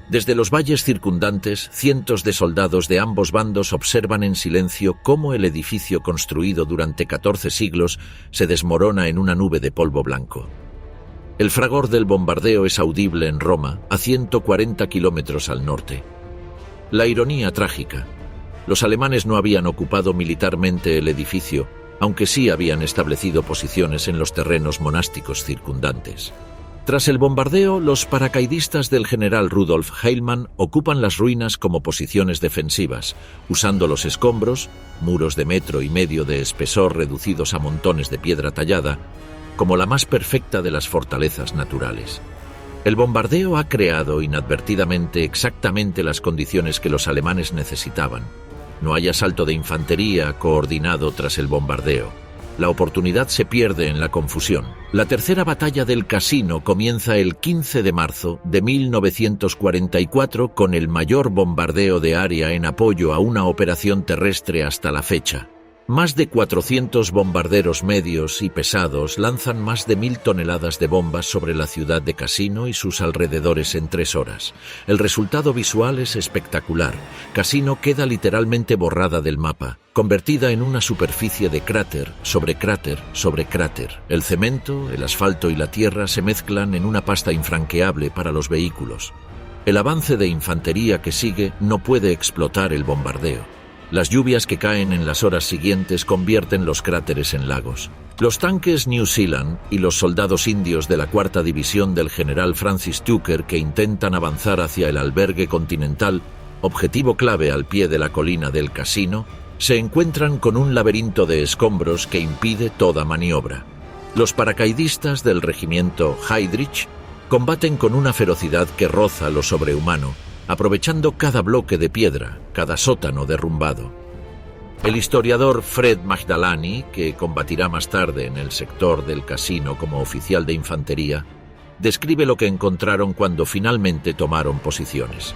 Desde los valles circundantes, cientos de soldados de ambos bandos observan en silencio cómo el edificio construido durante 14 siglos se desmorona en una nube de polvo blanco. El fragor del bombardeo es audible en Roma, a 140 kilómetros al norte. La ironía trágica: los alemanes no habían ocupado militarmente el edificio, aunque sí habían establecido posiciones en los terrenos monásticos circundantes. Tras el bombardeo, los paracaidistas del general Rudolf Heilmann ocupan las ruinas como posiciones defensivas, usando los escombros, muros de 1,5 metros de espesor reducidos a montones de piedra tallada, como la más perfecta de las fortalezas naturales. El bombardeo ha creado inadvertidamente exactamente las condiciones que los alemanes necesitaban. No hay asalto de infantería coordinado tras el bombardeo. La oportunidad se pierde en la confusión. La tercera batalla del Casino comienza el 15 de marzo de 1944 con el mayor bombardeo de área en apoyo a una operación terrestre hasta la fecha. Más de 400 bombarderos medios y pesados lanzan más de 1.000 toneladas de bombas sobre la ciudad de Cassino y sus alrededores en 3 horas. El resultado visual es espectacular. Cassino queda literalmente borrada del mapa, convertida en una superficie de cráter sobre cráter sobre cráter. El cemento, el asfalto y la tierra se mezclan en una pasta infranqueable para los vehículos. El avance de infantería que sigue no puede explotar el bombardeo. Las lluvias que caen en las horas siguientes convierten los cráteres en lagos. Los tanques New Zealand y los soldados indios de la 4ª División del general Francis Tucker, que intentan avanzar hacia el albergue continental, objetivo clave al pie de la colina del Casino, se encuentran con un laberinto de escombros que impide toda maniobra. Los paracaidistas del regimiento Heydrich combaten con una ferocidad que roza lo sobrehumano, aprovechando cada bloque de piedra, cada sótano derrumbado. El historiador Fred Magdalani, que combatirá más tarde en el sector del Casino como oficial de infantería, describe lo que encontraron cuando finalmente tomaron posiciones.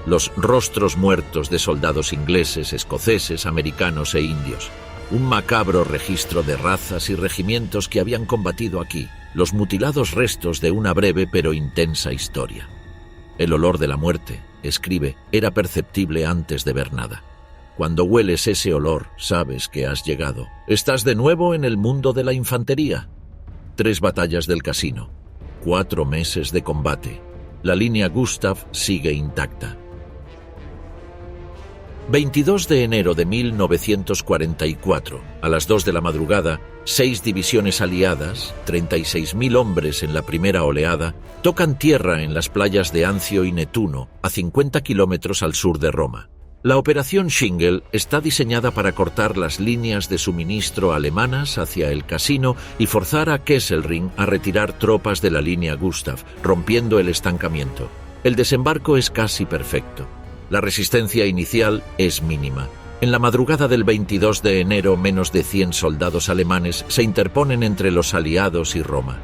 Los rostros muertos de soldados ingleses, escoceses, americanos e indios. Un macabro registro de razas y regimientos que habían combatido aquí. Los mutilados restos de una breve pero intensa historia. El olor de la muerte, escribe, era perceptible antes de ver nada. Cuando hueles ese olor, sabes que has llegado. Estás de nuevo en el mundo de la infantería. 3 batallas del Casino. 4 meses de combate. La línea Gustav sigue intacta. 22 de enero de 1944, a las 2 de la madrugada, 6 divisiones aliadas, 36.000 hombres en la primera oleada, tocan tierra en las playas de Anzio y Netuno, a 50 kilómetros al sur de Roma. La operación Shingle está diseñada para cortar las líneas de suministro alemanas hacia el casino y forzar a Kesselring a retirar tropas de la línea Gustav, rompiendo el estancamiento. El desembarco es casi perfecto. La resistencia inicial es mínima. En la madrugada del 22 de enero, menos de 100 soldados alemanes se interponen entre los aliados y Roma.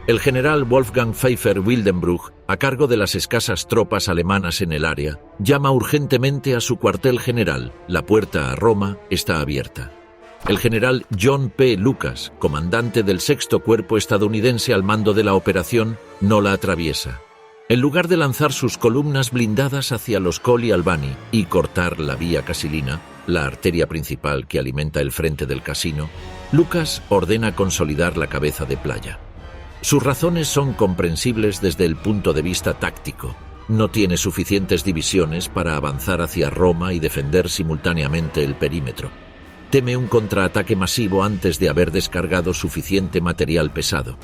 El general Wolfgang Pfeiffer-Wildenbruch, a cargo de las escasas tropas alemanas en el área, llama urgentemente a su cuartel general. La puerta a Roma está abierta. El general John P. Lucas, comandante del 6º Cuerpo estadounidense al mando de la operación, no la atraviesa. En lugar de lanzar sus columnas blindadas hacia los Colli Albani y cortar la vía Casilina, la arteria principal que alimenta el frente del casino, Lucas ordena consolidar la cabeza de playa. Sus razones son comprensibles desde el punto de vista táctico. No tiene suficientes divisiones para avanzar hacia Roma y defender simultáneamente el perímetro. Teme un contraataque masivo antes de haber descargado suficiente material pesado.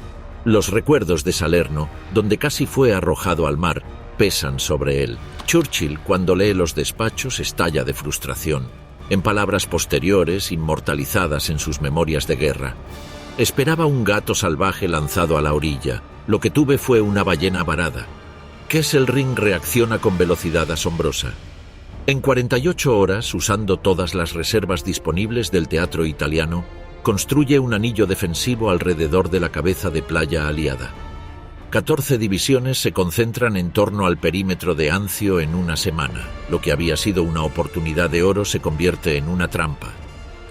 Los recuerdos de Salerno, donde casi fue arrojado al mar, pesan sobre él. Churchill, cuando lee los despachos, estalla de frustración. En palabras posteriores, inmortalizadas en sus memorias de guerra: esperaba un gato salvaje lanzado a la orilla. Lo que tuve fue una ballena varada. Kesselring reacciona con velocidad asombrosa. En 48 horas, usando todas las reservas disponibles del teatro italiano, construye un anillo defensivo alrededor de la cabeza de playa aliada. 14 divisiones se concentran en torno al perímetro de Anzio en una semana. Lo que había sido una oportunidad de oro se convierte en una trampa.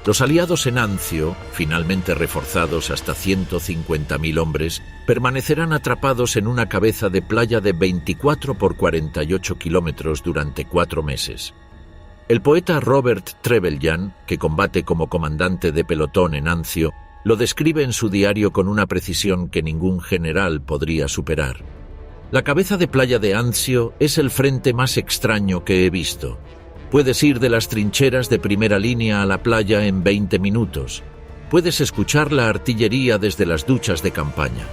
Los aliados en Anzio, finalmente reforzados hasta 150.000 hombres, permanecerán atrapados en una cabeza de playa de 24 por 48 kilómetros durante 4 meses. El poeta Robert Trevelyan, que combate como comandante de pelotón en Anzio, lo describe en su diario con una precisión que ningún general podría superar. La cabeza de playa de Anzio es el frente más extraño que he visto. Puedes ir de las trincheras de primera línea a la playa en 20 minutos. Puedes escuchar la artillería desde las duchas de campaña.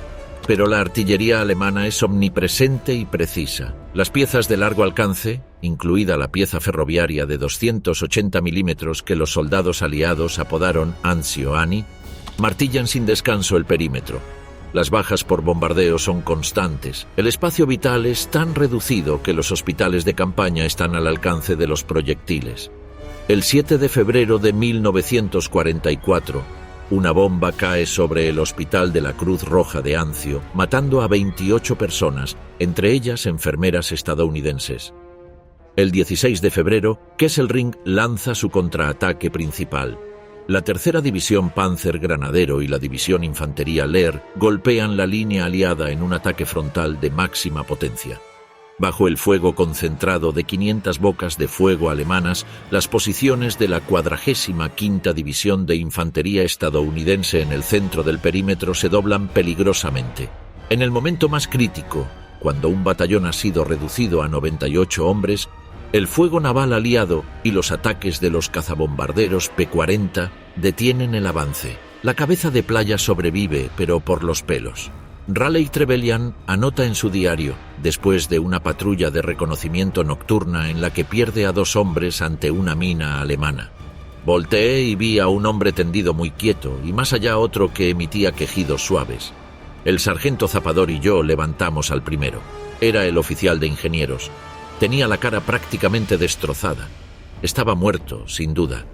Pero la artillería alemana es omnipresente y precisa. Las piezas de largo alcance, incluida la pieza ferroviaria de 280 milímetros que los soldados aliados apodaron Anzio Ani, martillan sin descanso el perímetro. Las bajas por bombardeo son constantes. El espacio vital es tan reducido que los hospitales de campaña están al alcance de los proyectiles. El 7 de febrero de 1944, una bomba cae sobre el hospital de la Cruz Roja de Anzio, matando a 28 personas, entre ellas enfermeras estadounidenses. El 16 de febrero, Kesselring lanza su contraataque principal. La tercera división Panzer Granadero y la división Infantería Lehr golpean la línea aliada en un ataque frontal de máxima potencia. Bajo el fuego concentrado de 500 bocas de fuego alemanas, las posiciones de la 45ª División de Infantería estadounidense en el centro del perímetro se doblan peligrosamente. En el momento más crítico, cuando un batallón ha sido reducido a 98 hombres, el fuego naval aliado y los ataques de los cazabombarderos P-40 detienen el avance. La cabeza de playa sobrevive, pero por los pelos. Raleigh Trevelyan anota en su diario, después de una patrulla de reconocimiento nocturna en la que pierde a 2 hombres ante una mina alemana: volteé y vi a un hombre tendido muy quieto, y más allá otro que emitía quejidos suaves. El sargento Zapador y yo levantamos al primero. Era el oficial de ingenieros. Tenía la cara prácticamente destrozada. Estaba muerto, sin duda.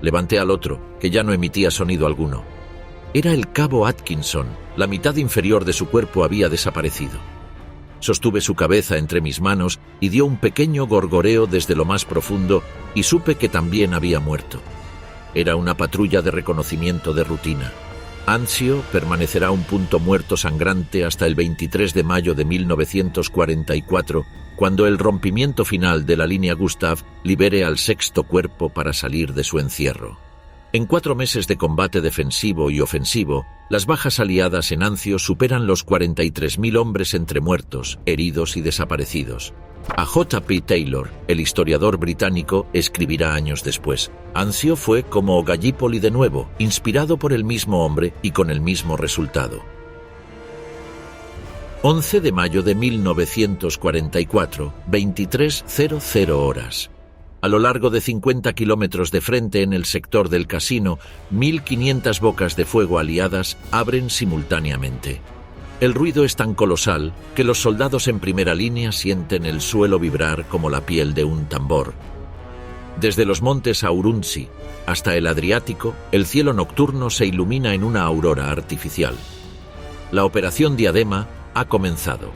Levanté al otro, que ya no emitía sonido alguno. Era el cabo Atkinson. La mitad inferior de su cuerpo había desaparecido. Sostuve su cabeza entre mis manos y dio un pequeño gorgoreo desde lo más profundo y supe que también había muerto. Era una patrulla de reconocimiento de rutina. Anzio permanecerá un punto muerto sangrante hasta el 23 de mayo de 1944, cuando el rompimiento final de la línea Gustav libere al 6º Cuerpo para salir de su encierro. En 4 meses de combate defensivo y ofensivo, las bajas aliadas en Anzio superan los 43.000 hombres entre muertos, heridos y desaparecidos. A J.P. Taylor, el historiador británico, escribirá años después: Anzio fue como Gallipoli de nuevo, inspirado por el mismo hombre y con el mismo resultado. 11 de mayo de 1944, 23:00 horas. A lo largo de 50 kilómetros de frente en el sector del casino, 1.500 bocas de fuego aliadas abren simultáneamente. El ruido es tan colosal que los soldados en primera línea sienten el suelo vibrar como la piel de un tambor. Desde los montes Aurunzi hasta el Adriático, el cielo nocturno se ilumina en una aurora artificial. La operación Diadema ha comenzado.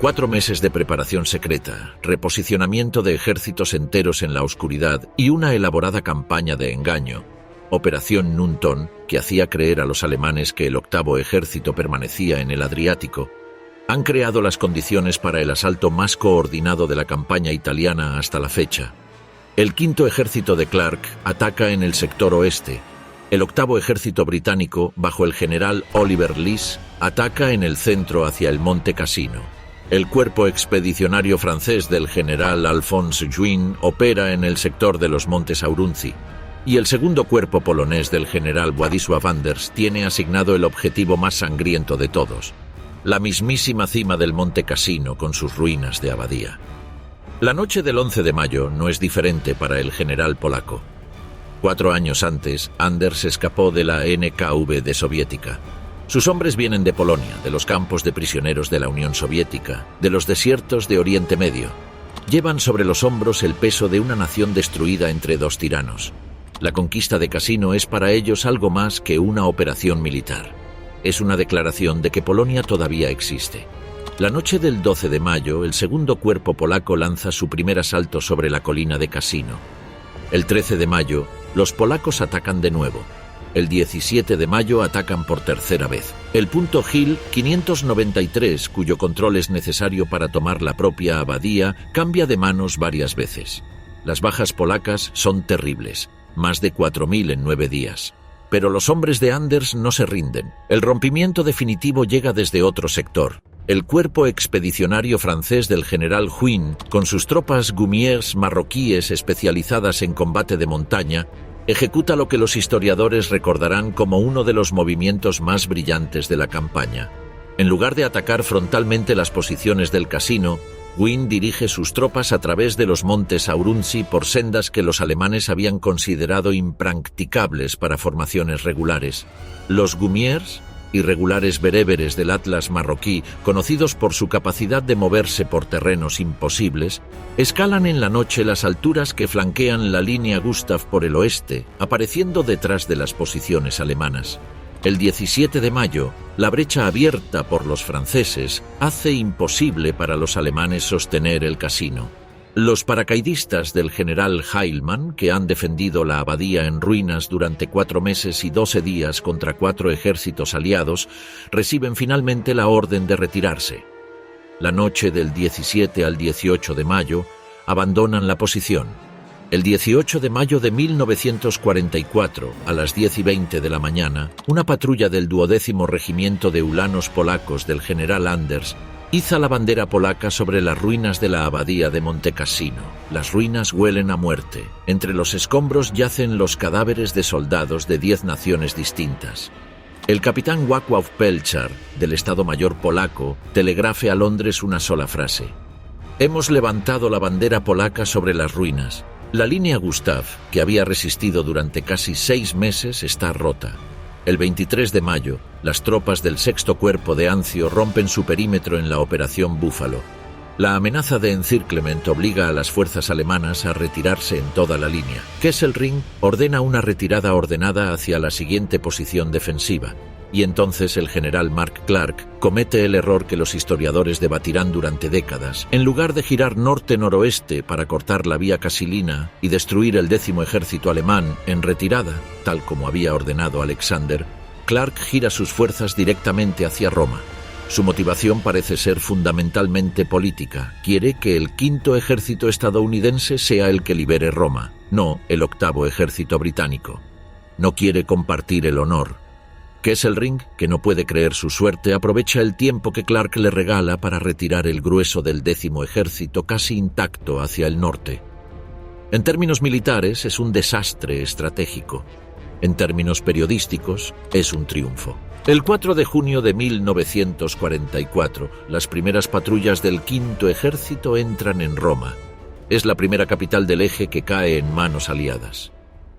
4 meses de preparación secreta, reposicionamiento de ejércitos enteros en la oscuridad y una elaborada campaña de engaño. Operación Nunton, que hacía creer a los alemanes que el 8º ejército permanecía en el Adriático, han creado las condiciones para el asalto más coordinado de la campaña italiana hasta la fecha. El 5º ejército de Clark ataca en el sector oeste. El 8º ejército británico, bajo el general Oliver Lees, ataca en el centro hacia el monte Cassino. El cuerpo expedicionario francés del general Alphonse Juin opera en el sector de los montes Aurunzi, y el 2º cuerpo polonés del general Władysław Anders tiene asignado el objetivo más sangriento de todos, la mismísima cima del monte Cassino con sus ruinas de abadía. La noche del 11 de mayo no es diferente para el general polaco. 4 años antes, Anders escapó de la NKVD soviética. Sus hombres vienen de Polonia, de los campos de prisioneros de la Unión Soviética, de los desiertos de Oriente Medio. Llevan sobre los hombros el peso de una nación destruida entre 2 tiranos. La conquista de Cassino es para ellos algo más que una operación militar. Es una declaración de que Polonia todavía existe. La noche del 12 de mayo, el 2º cuerpo polaco lanza su primer asalto sobre la colina de Cassino. El 13 de mayo, los polacos atacan de nuevo. El 17 de mayo atacan por tercera vez. El punto Gil 593, cuyo control es necesario para tomar la propia abadía, cambia de manos varias veces. Las bajas polacas son terribles, más de 4.000 en 9 días. Pero los hombres de Anders no se rinden. El rompimiento definitivo llega desde otro sector. El cuerpo expedicionario francés del general Juin, con sus tropas Gumiers marroquíes especializadas en combate de montaña, ejecuta lo que los historiadores recordarán como uno de los movimientos más brillantes de la campaña. En lugar de atacar frontalmente las posiciones del Cassino, Juin dirige sus tropas a través de los montes Aurunzi por sendas que los alemanes habían considerado impracticables para formaciones regulares. Los Gumiers, irregulares bereberes del Atlas marroquí, conocidos por su capacidad de moverse por terrenos imposibles, escalan en la noche las alturas que flanquean la línea Gustav por el oeste, apareciendo detrás de las posiciones alemanas. El 17 de mayo, la brecha abierta por los franceses hace imposible para los alemanes sostener el Cassino. Los paracaidistas del general Heilmann, que han defendido la abadía en ruinas durante 4 meses y 12 días contra 4 ejércitos aliados, reciben finalmente la orden de retirarse. La noche del 17 al 18 de mayo, abandonan la posición. El 18 de mayo de 1944, a las 10:20 de la mañana, una patrulla del 12º Regimiento de Ulanos polacos del general Anders iza la bandera polaca sobre las ruinas de la abadía de Monte Cassino. Las ruinas huelen a muerte. Entre los escombros yacen los cadáveres de soldados de 10 naciones distintas. El capitán Wacław Pelchar, del Estado Mayor polaco, telegrafe a Londres una sola frase: «Hemos levantado la bandera polaca sobre las ruinas. La línea Gustav, que había resistido durante casi 6 meses, está rota». El 23 de mayo, las tropas del 6º Cuerpo de Anzio rompen su perímetro en la Operación Búfalo. La amenaza de encirclement obliga a las fuerzas alemanas a retirarse en toda la línea. Kesselring ordena una retirada ordenada hacia la siguiente posición defensiva, y entonces el general Mark Clark comete el error que los historiadores debatirán durante décadas. En lugar de girar norte-noroeste para cortar la vía casilina y destruir el 10º ejército alemán en retirada, tal como había ordenado Alexander, Clark gira sus fuerzas directamente hacia Roma. Su motivación parece ser fundamentalmente política. Quiere que el 5º ejército estadounidense sea el que libere Roma, no el 8º ejército británico. No quiere compartir el honor. Kesselring, que no puede creer su suerte, aprovecha el tiempo que Clark le regala para retirar el grueso del 10º ejército casi intacto hacia el norte. En términos militares, es un desastre estratégico. En términos periodísticos, es un triunfo. El 4 de junio de 1944, las primeras patrullas del 5º ejército entran en Roma. Es la primera capital del eje que cae en manos aliadas.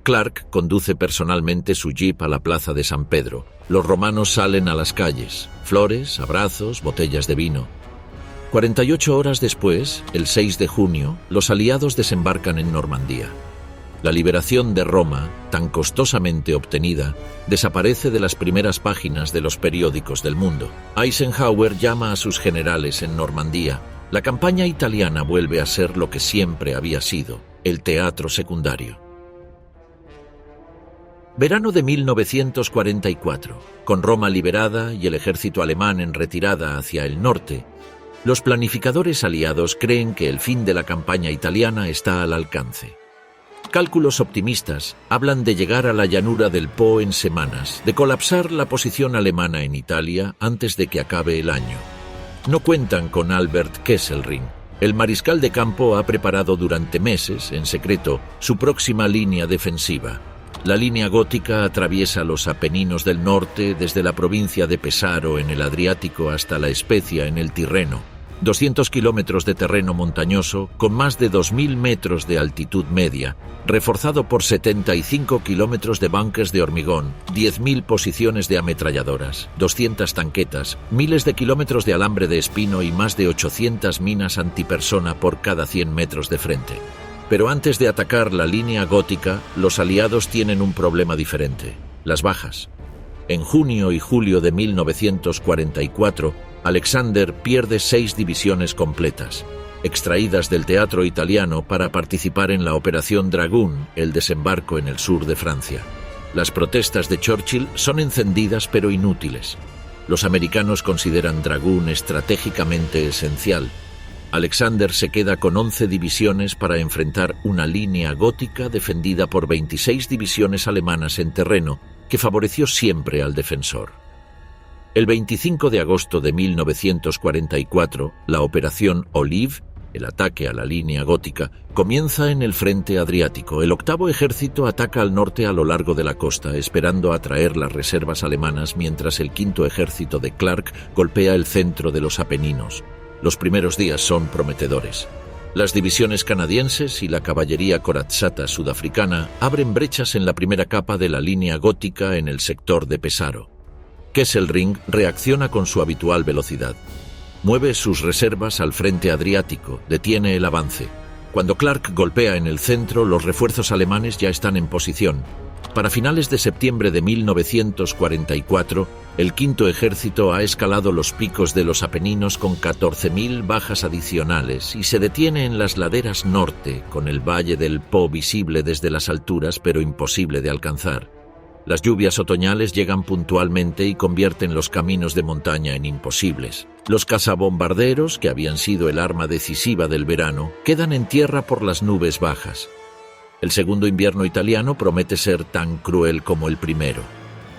Clark conduce personalmente su jeep a la plaza de San Pedro. Los romanos salen a las calles. Flores, abrazos, botellas de vino. 48 horas después, el 6 de junio, los aliados desembarcan en Normandía. La liberación de Roma, tan costosamente obtenida, desaparece de las primeras páginas de los periódicos del mundo. Eisenhower llama a sus generales en Normandía. La campaña italiana vuelve a ser lo que siempre había sido, el teatro secundario. Verano de 1944. Con Roma liberada y el ejército alemán en retirada hacia el norte, los planificadores aliados creen que el fin de la campaña italiana está al alcance. Cálculos optimistas hablan de llegar a la llanura del Po en semanas, de colapsar la posición alemana en Italia antes de que acabe el año. No cuentan con Albert Kesselring. El mariscal de campo ha preparado durante meses, en secreto, su próxima línea defensiva. La línea gótica atraviesa los Apeninos del norte desde la provincia de Pesaro en el Adriático hasta la Spezia en el Tirreno. 200 kilómetros de terreno montañoso con más de 2.000 metros de altitud media, reforzado por 75 kilómetros de búnkers de hormigón, 10.000 posiciones de ametralladoras, 200 tanquetas, miles de kilómetros de alambre de espino y más de 800 minas antipersona por cada 100 metros de frente. Pero antes de atacar la línea gótica, los aliados tienen un problema diferente: las bajas. En junio y julio de 1944, Alexander pierde 6 divisiones completas, extraídas del teatro italiano para participar en la Operación Dragoon, el desembarco en el sur de Francia. Las protestas de Churchill son encendidas pero inútiles. Los americanos consideran Dragoon estratégicamente esencial. Alexander se queda con 11 divisiones para enfrentar una línea gótica defendida por 26 divisiones alemanas en terreno, que favoreció siempre al defensor. El 25 de agosto de 1944, la Operación Olive, el ataque a la línea gótica, comienza en el frente adriático. El octavo ejército ataca al norte a lo largo de la costa, esperando atraer las reservas alemanas, mientras el quinto ejército de Clark golpea el centro de los Apeninos. Los primeros días son prometedores. Las divisiones canadienses y la caballería corazzata sudafricana abren brechas en la primera capa de la línea gótica en el sector de Pesaro. Kesselring reacciona con su habitual velocidad. Mueve sus reservas al frente adriático, detiene el avance. Cuando Clark golpea en el centro, los refuerzos alemanes ya están en posición. Para finales de septiembre de 1944, el quinto ejército ha escalado los picos de los Apeninos con 14.000 bajas adicionales y se detiene en las laderas norte, con el valle del Po visible desde las alturas pero imposible de alcanzar. Las lluvias otoñales llegan puntualmente y convierten los caminos de montaña en imposibles. Los cazabombarderos, que habían sido el arma decisiva del verano, quedan en tierra por las nubes bajas. El segundo invierno italiano promete ser tan cruel como el primero.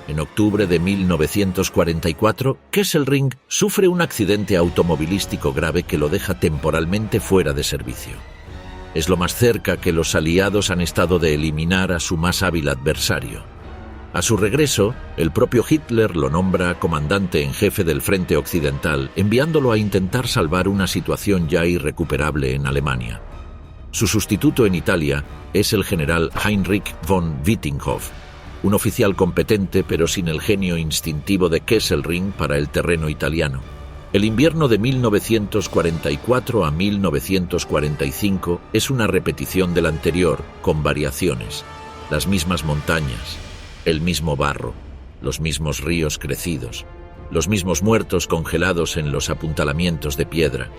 En octubre de 1944, Kesselring sufre un accidente automovilístico grave que lo deja temporalmente fuera de servicio. Es lo más cerca que los aliados han estado de eliminar a su más hábil adversario. A su regreso, el propio Hitler lo nombra comandante en jefe del Frente Occidental, enviándolo a intentar salvar una situación ya irrecuperable en Alemania. Su sustituto en Italia es el general Heinrich von Wittinghoff, un oficial competente pero sin el genio instintivo de Kesselring para el terreno italiano. El invierno de 1944 a 1945 es una repetición del anterior, con variaciones. Las mismas montañas, el mismo barro, los mismos ríos crecidos, los mismos muertos congelados en los apuntalamientos de piedra,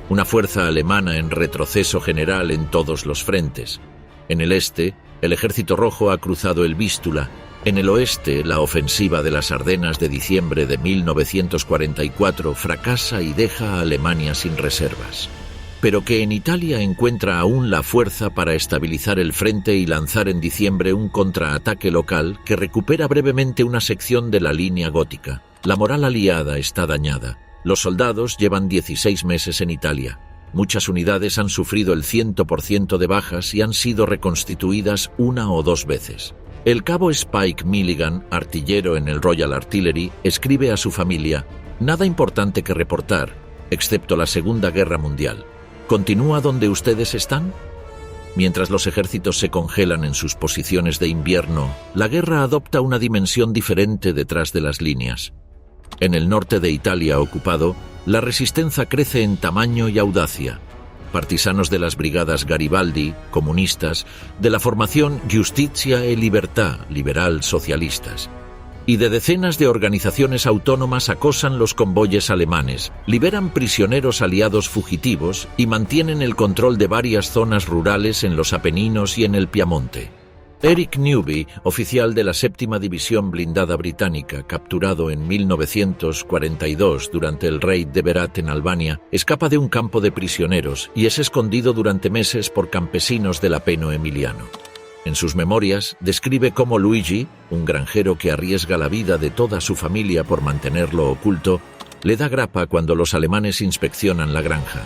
una fuerza alemana en retroceso general en todos los frentes. En el este, el Ejército Rojo ha cruzado el Vístula. En el oeste, la ofensiva de las Ardenas de diciembre de 1944 fracasa y deja a Alemania sin reservas. Pero que en Italia encuentra aún la fuerza para estabilizar el frente y lanzar en diciembre un contraataque local que recupera brevemente una sección de la línea gótica. La moral aliada está dañada. Los soldados llevan 16 meses en Italia. Muchas unidades han sufrido el 100% de bajas y han sido reconstituidas una o dos veces. El cabo Spike Milligan, artillero en el Royal Artillery, escribe a su familia: «Nada importante que reportar, excepto la Segunda Guerra Mundial. ¿Continúa donde ustedes están? Mientras los ejércitos se congelan en sus posiciones de invierno, la guerra adopta una dimensión diferente detrás de las líneas. En el norte de Italia ocupado, la resistencia crece en tamaño y audacia. Partisanos de las brigadas Garibaldi, comunistas, de la formación Giustizia e Libertà, liberal socialistas, y de decenas de organizaciones autónomas acosan los convoyes alemanes, liberan prisioneros aliados fugitivos y mantienen el control de varias zonas rurales en los Apeninos y en el Piamonte. Eric Newby, oficial de la 7ª División Blindada Británica, capturado en 1942 durante el raid de Berat en Albania, escapa de un campo de prisioneros y es escondido durante meses por campesinos del Apeno emiliano. En sus memorias describe cómo Luigi, un granjero que arriesga la vida de toda su familia por mantenerlo oculto, le da grapa cuando los alemanes inspeccionan la granja.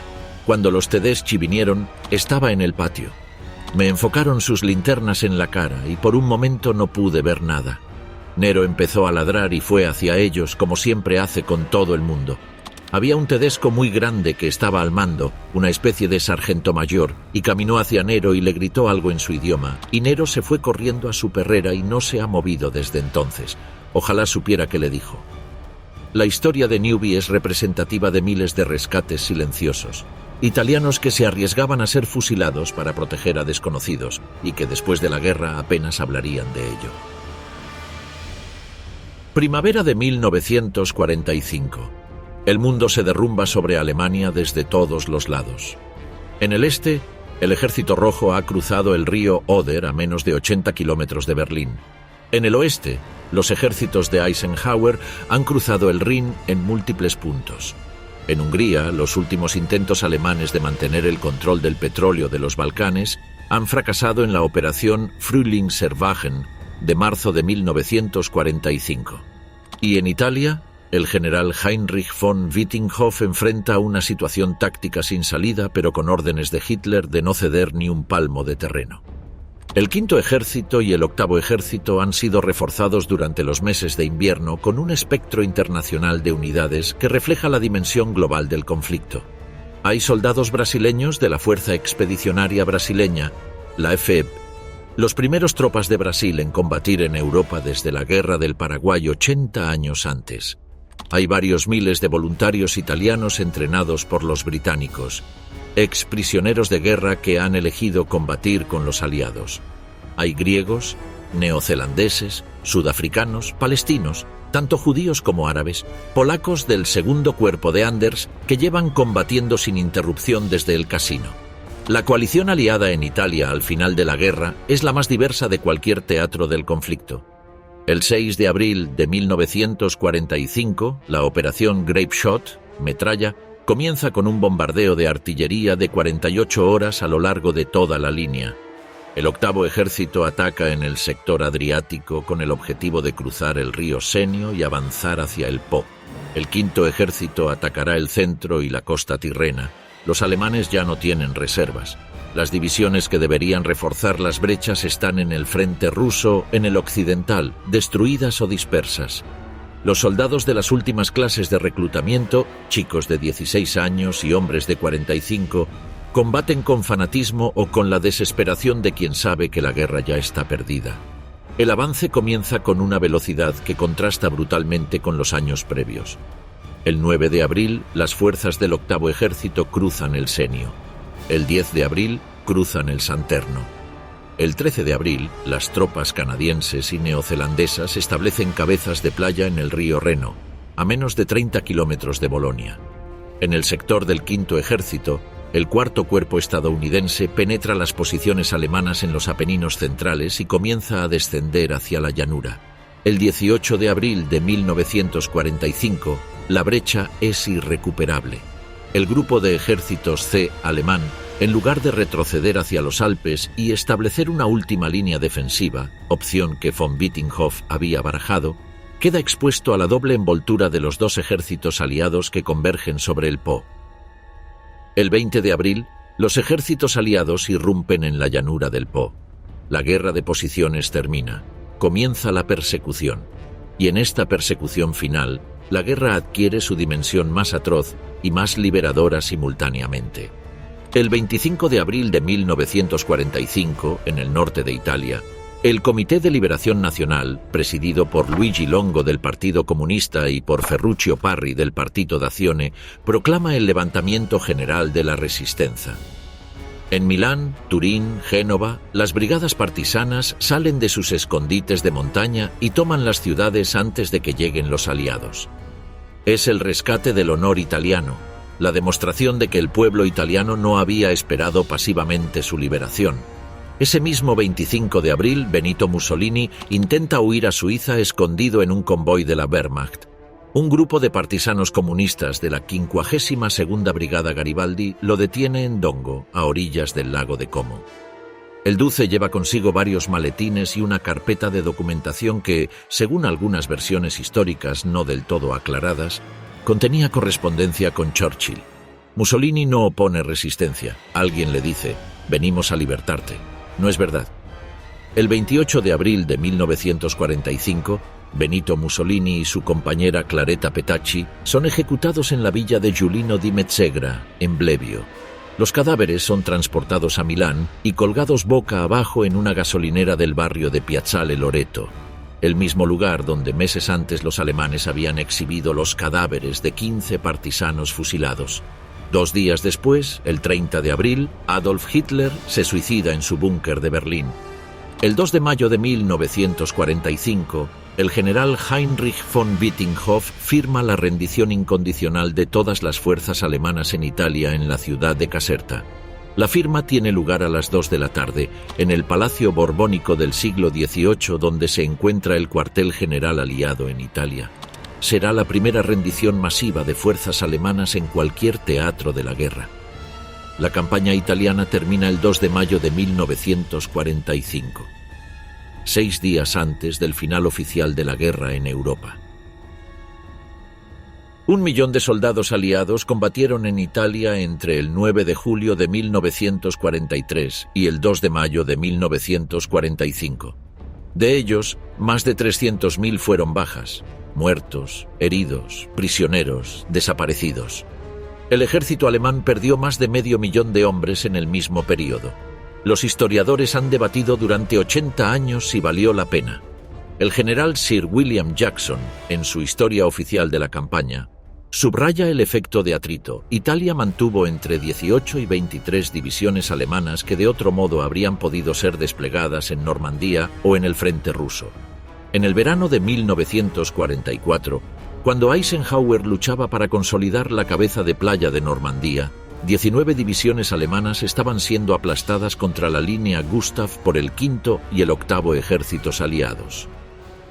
Cuando los Tedeschi vinieron, estaba en el patio. Me enfocaron sus linternas en la cara y por un momento no pude ver nada. Nero empezó a ladrar y fue hacia ellos como siempre hace con todo el mundo. Había un tedesco muy grande que estaba al mando, una especie de sargento mayor, y caminó hacia Nero y le gritó algo en su idioma, y Nero se fue corriendo a su perrera y no se ha movido desde entonces. Ojalá supiera qué le dijo. La historia de Newby es representativa de miles de rescates silenciosos. Italianos que se arriesgaban a ser fusilados para proteger a desconocidos, y que después de la guerra apenas hablarían de ello. Primavera de 1945. El mundo se derrumba sobre Alemania desde todos los lados. En el este, el Ejército Rojo ha cruzado el río Oder a menos de 80 kilómetros de Berlín. En el oeste, los ejércitos de Eisenhower han cruzado el Rin en múltiples puntos. En Hungría, los últimos intentos alemanes de mantener el control del petróleo de los Balcanes han fracasado en la operación Frühlingserwachen de marzo de 1945. Y en Italia, el general Heinrich von Wittinghoff enfrenta una situación táctica sin salida, pero con órdenes de Hitler de no ceder ni un palmo de terreno. El 5º Ejército y el 8º Ejército han sido reforzados durante los meses de invierno con un espectro internacional de unidades que refleja la dimensión global del conflicto. Hay soldados brasileños de la Fuerza Expedicionaria Brasileña, la FEB, los primeros tropas de Brasil en combatir en Europa desde la Guerra del Paraguay 80 años antes. Hay varios miles de voluntarios italianos entrenados por los británicos, ex prisioneros de guerra que han elegido combatir con los aliados. Hay griegos, neozelandeses, sudafricanos, palestinos, tanto judíos como árabes, polacos del 2º Cuerpo de Anders que llevan combatiendo sin interrupción desde el Casino. La coalición aliada en Italia al final de la guerra es la más diversa de cualquier teatro del conflicto. El 6 de abril de 1945, la operación Grapeshot, metralla, comienza con un bombardeo de artillería de 48 horas a lo largo de toda la línea. El 8º Ejército ataca en el sector Adriático con el objetivo de cruzar el río Senio y avanzar hacia el Po. El 5º Ejército atacará el centro y la costa tirrena. Los alemanes ya no tienen reservas. Las divisiones que deberían reforzar las brechas están en el frente ruso, en el occidental, destruidas o dispersas. Los soldados de las últimas clases de reclutamiento, chicos de 16 años y hombres de 45, combaten con fanatismo o con la desesperación de quien sabe que la guerra ya está perdida. El avance comienza con una velocidad que contrasta brutalmente con los años previos. El 9 de abril, las fuerzas del 8º Ejército cruzan el Senio. El 10 de abril, cruzan el Santerno. El 13 de abril, las tropas canadienses y neozelandesas establecen cabezas de playa en el río Reno, a menos de 30 kilómetros de Bolonia. En el sector del 5º Ejército, el 4º Cuerpo estadounidense penetra las posiciones alemanas en los Apeninos centrales y comienza a descender hacia la llanura. El 18 de abril de 1945, la brecha es irrecuperable. El grupo de ejércitos C alemán, en lugar de retroceder hacia los Alpes y establecer una última línea defensiva, opción que von Wittinghoff había barajado, queda expuesto a la doble envoltura de los dos ejércitos aliados que convergen sobre el Po. El 20 de abril, los ejércitos aliados irrumpen en la llanura del Po. La guerra de posiciones termina. Comienza la persecución. Y en esta persecución final, la guerra adquiere su dimensión más atroz y más liberadora simultáneamente. El 25 de abril de 1945, en el norte de Italia, el Comité de Liberación Nacional, presidido por Luigi Longo del Partido Comunista y por Ferruccio Parri del Partito d'Azione, proclama el levantamiento general de la Resistenza. En Milán, Turín, Génova, las brigadas partisanas salen de sus escondites de montaña y toman las ciudades antes de que lleguen los aliados. Es el rescate del honor italiano, la demostración de que el pueblo italiano no había esperado pasivamente su liberación. Ese mismo 25 de abril, Benito Mussolini intenta huir a Suiza escondido en un convoy de la Wehrmacht. Un grupo de partisanos comunistas de la 52ª Brigada Garibaldi lo detiene en Dongo, a orillas del lago de Como. El Duce lleva consigo varios maletines y una carpeta de documentación que, según algunas versiones históricas no del todo aclaradas, contenía correspondencia con Churchill. Mussolini no opone resistencia. Alguien le dice: «Venimos a libertarte». No es verdad. El 28 de abril de 1945, Benito Mussolini y su compañera Claretta Petacci son ejecutados en la villa de Giulino di Mezzegra, en Blevio. Los cadáveres son transportados a Milán y colgados boca abajo en una gasolinera del barrio de Piazzale Loreto, el mismo lugar donde meses antes los alemanes habían exhibido los cadáveres de 15 partisanos fusilados. 2 días después, el 30 de abril, Adolf Hitler se suicida en su búnker de Berlín. El 2 de mayo de 1945, el general Heinrich von Wittinghoff firma la rendición incondicional de todas las fuerzas alemanas en Italia en la ciudad de Caserta. La firma tiene lugar a las 2 de la tarde, en el Palacio Borbónico del siglo XVIII, donde se encuentra el cuartel general aliado en Italia. Será la primera rendición masiva de fuerzas alemanas en cualquier teatro de la guerra. La campaña italiana termina el 2 de mayo de 1945, 6 días antes del final oficial de la guerra en Europa. 1 millón de soldados aliados combatieron en Italia entre el 9 de julio de 1943 y el 2 de mayo de 1945. De ellos, más de 300.000 fueron bajas, muertos, heridos, prisioneros, desaparecidos. El ejército alemán perdió más de 500.000 de hombres en el mismo periodo. Los historiadores han debatido durante 80 años si valió la pena. El general Sir William Jackson, en su historia oficial de la campaña, subraya el efecto de atrito. Italia mantuvo entre 18 y 23 divisiones alemanas que de otro modo habrían podido ser desplegadas en Normandía o en el frente ruso. En el verano de 1944, cuando Eisenhower luchaba para consolidar la cabeza de playa de Normandía, 19 divisiones alemanas estaban siendo aplastadas contra la línea Gustav por el 5º y el 8º ejércitos aliados.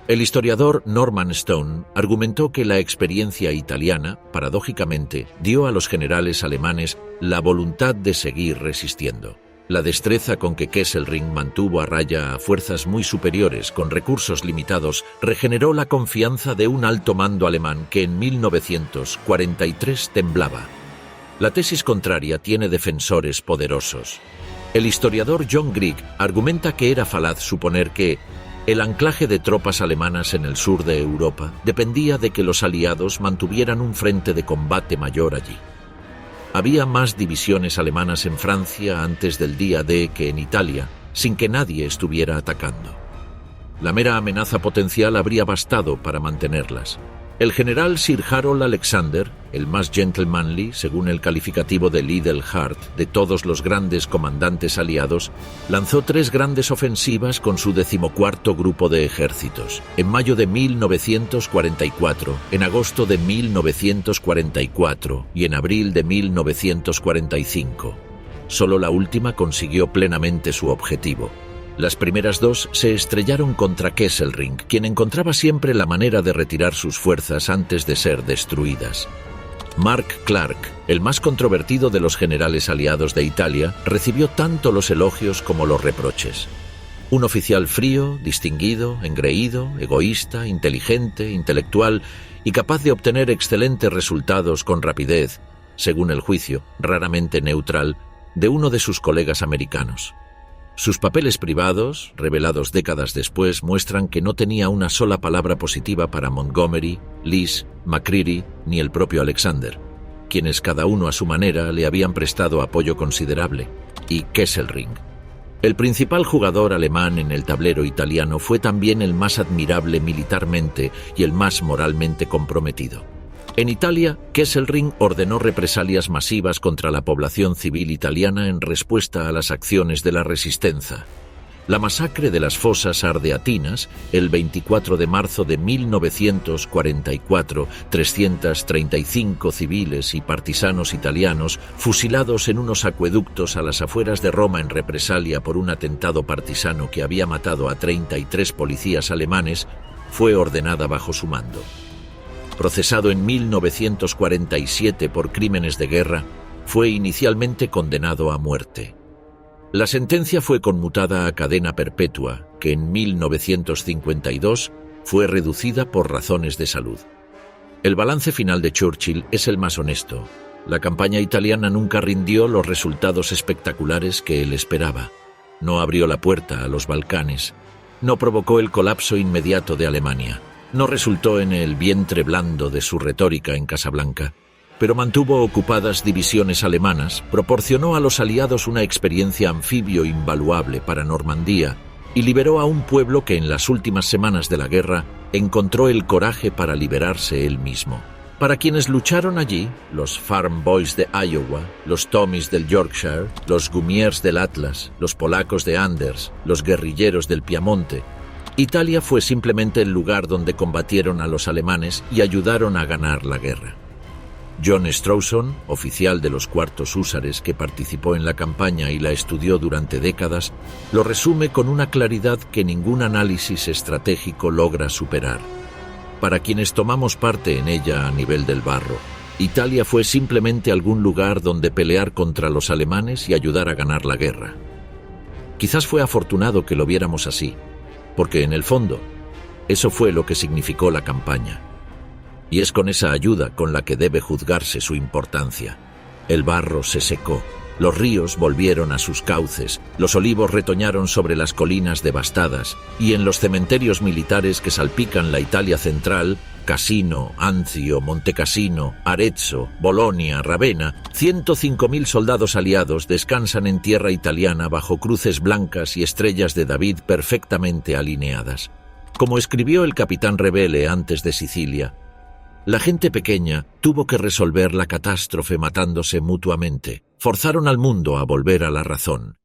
El historiador Norman Stone argumentó que la experiencia italiana, paradójicamente, dio a los generales alemanes la voluntad de seguir resistiendo. La destreza con que Kesselring mantuvo a raya a fuerzas muy superiores con recursos limitados regeneró la confianza de un alto mando alemán que en 1943 temblaba. La tesis contraria tiene defensores poderosos. El historiador John Grigg argumenta que era falaz suponer que el anclaje de tropas alemanas en el sur de Europa dependía de que los aliados mantuvieran un frente de combate mayor allí. Había más divisiones alemanas en Francia antes del día D que en Italia, sin que nadie estuviera atacando. La mera amenaza potencial habría bastado para mantenerlas. El general Sir Harold Alexander, el más gentlemanly, según el calificativo de Liddell Hart, de todos los grandes comandantes aliados, lanzó 3 grandes ofensivas con su 14º grupo de ejércitos, en mayo de 1944, en agosto de 1944 y en abril de 1945. Solo la última consiguió plenamente su objetivo. Las primeras 2 se estrellaron contra Kesselring, quien encontraba siempre la manera de retirar sus fuerzas antes de ser destruidas. Mark Clark, el más controvertido de los generales aliados de Italia, recibió tanto los elogios como los reproches. Un oficial frío, distinguido, engreído, egoísta, inteligente, intelectual y capaz de obtener excelentes resultados con rapidez, según el juicio, raramente neutral, de uno de sus colegas americanos. Sus papeles privados, revelados décadas después, muestran que no tenía una sola palabra positiva para Montgomery, Lees, McCreary ni el propio Alexander. quienes cada uno a su manera le habían prestado apoyo considerable, y Kesselring. El principal jugador alemán en el tablero italiano fue también el más admirable militarmente y el más moralmente comprometido. En Italia, Kesselring ordenó represalias masivas contra la población civil italiana en respuesta a las acciones de la resistencia. La masacre de las fosas ardeatinas, el 24 de marzo de 1944, 335 civiles y partisanos italianos fusilados en unos acueductos a las afueras de Roma en represalia por un atentado partisano que había matado a 33 policías alemanes, fue ordenada bajo su mando. Procesado en 1947 por crímenes de guerra, fue inicialmente condenado a muerte. La sentencia fue conmutada a cadena perpetua, que en 1952 fue reducida por razones de salud. El balance final de Churchill es el más honesto. La campaña italiana nunca rindió los resultados espectaculares que él esperaba. No abrió la puerta a los Balcanes. No provocó el colapso inmediato de Alemania. No resultó en el vientre blando de su retórica en Casablanca, pero mantuvo ocupadas divisiones alemanas, proporcionó a los aliados una experiencia anfibio invaluable para Normandía y liberó a un pueblo que en las últimas semanas de la guerra encontró el coraje para liberarse él mismo. Para quienes lucharon allí, los Farm Boys de Iowa, los Tommies del Yorkshire, los Gumiers del Atlas, los polacos de Anders, los guerrilleros del Piamonte, Italia fue simplemente el lugar donde combatieron a los alemanes y ayudaron a ganar la guerra. John Strawson, oficial de los cuartos húsares que participó en la campaña y la estudió durante décadas, lo resume con una claridad que ningún análisis estratégico logra superar. Para quienes tomamos parte en ella a nivel del barro, Italia fue simplemente algún lugar donde pelear contra los alemanes y ayudar a ganar la guerra. Quizás fue afortunado que lo viéramos así, porque en el fondo, eso fue lo que significó la campaña. Y es con esa ayuda con la que debe juzgarse su importancia. El barro se secó, los ríos volvieron a sus cauces, los olivos retoñaron sobre las colinas devastadas, y en los cementerios militares que salpican la Italia central, Cassino, Anzio, Montecassino, Arezzo, Bolonia, Ravenna, 105.000 soldados aliados descansan en tierra italiana bajo cruces blancas y estrellas de David perfectamente alineadas. Como escribió el capitán Rebele antes de Sicilia, la gente pequeña tuvo que resolver la catástrofe matándose mutuamente. Forzaron al mundo a volver a la razón.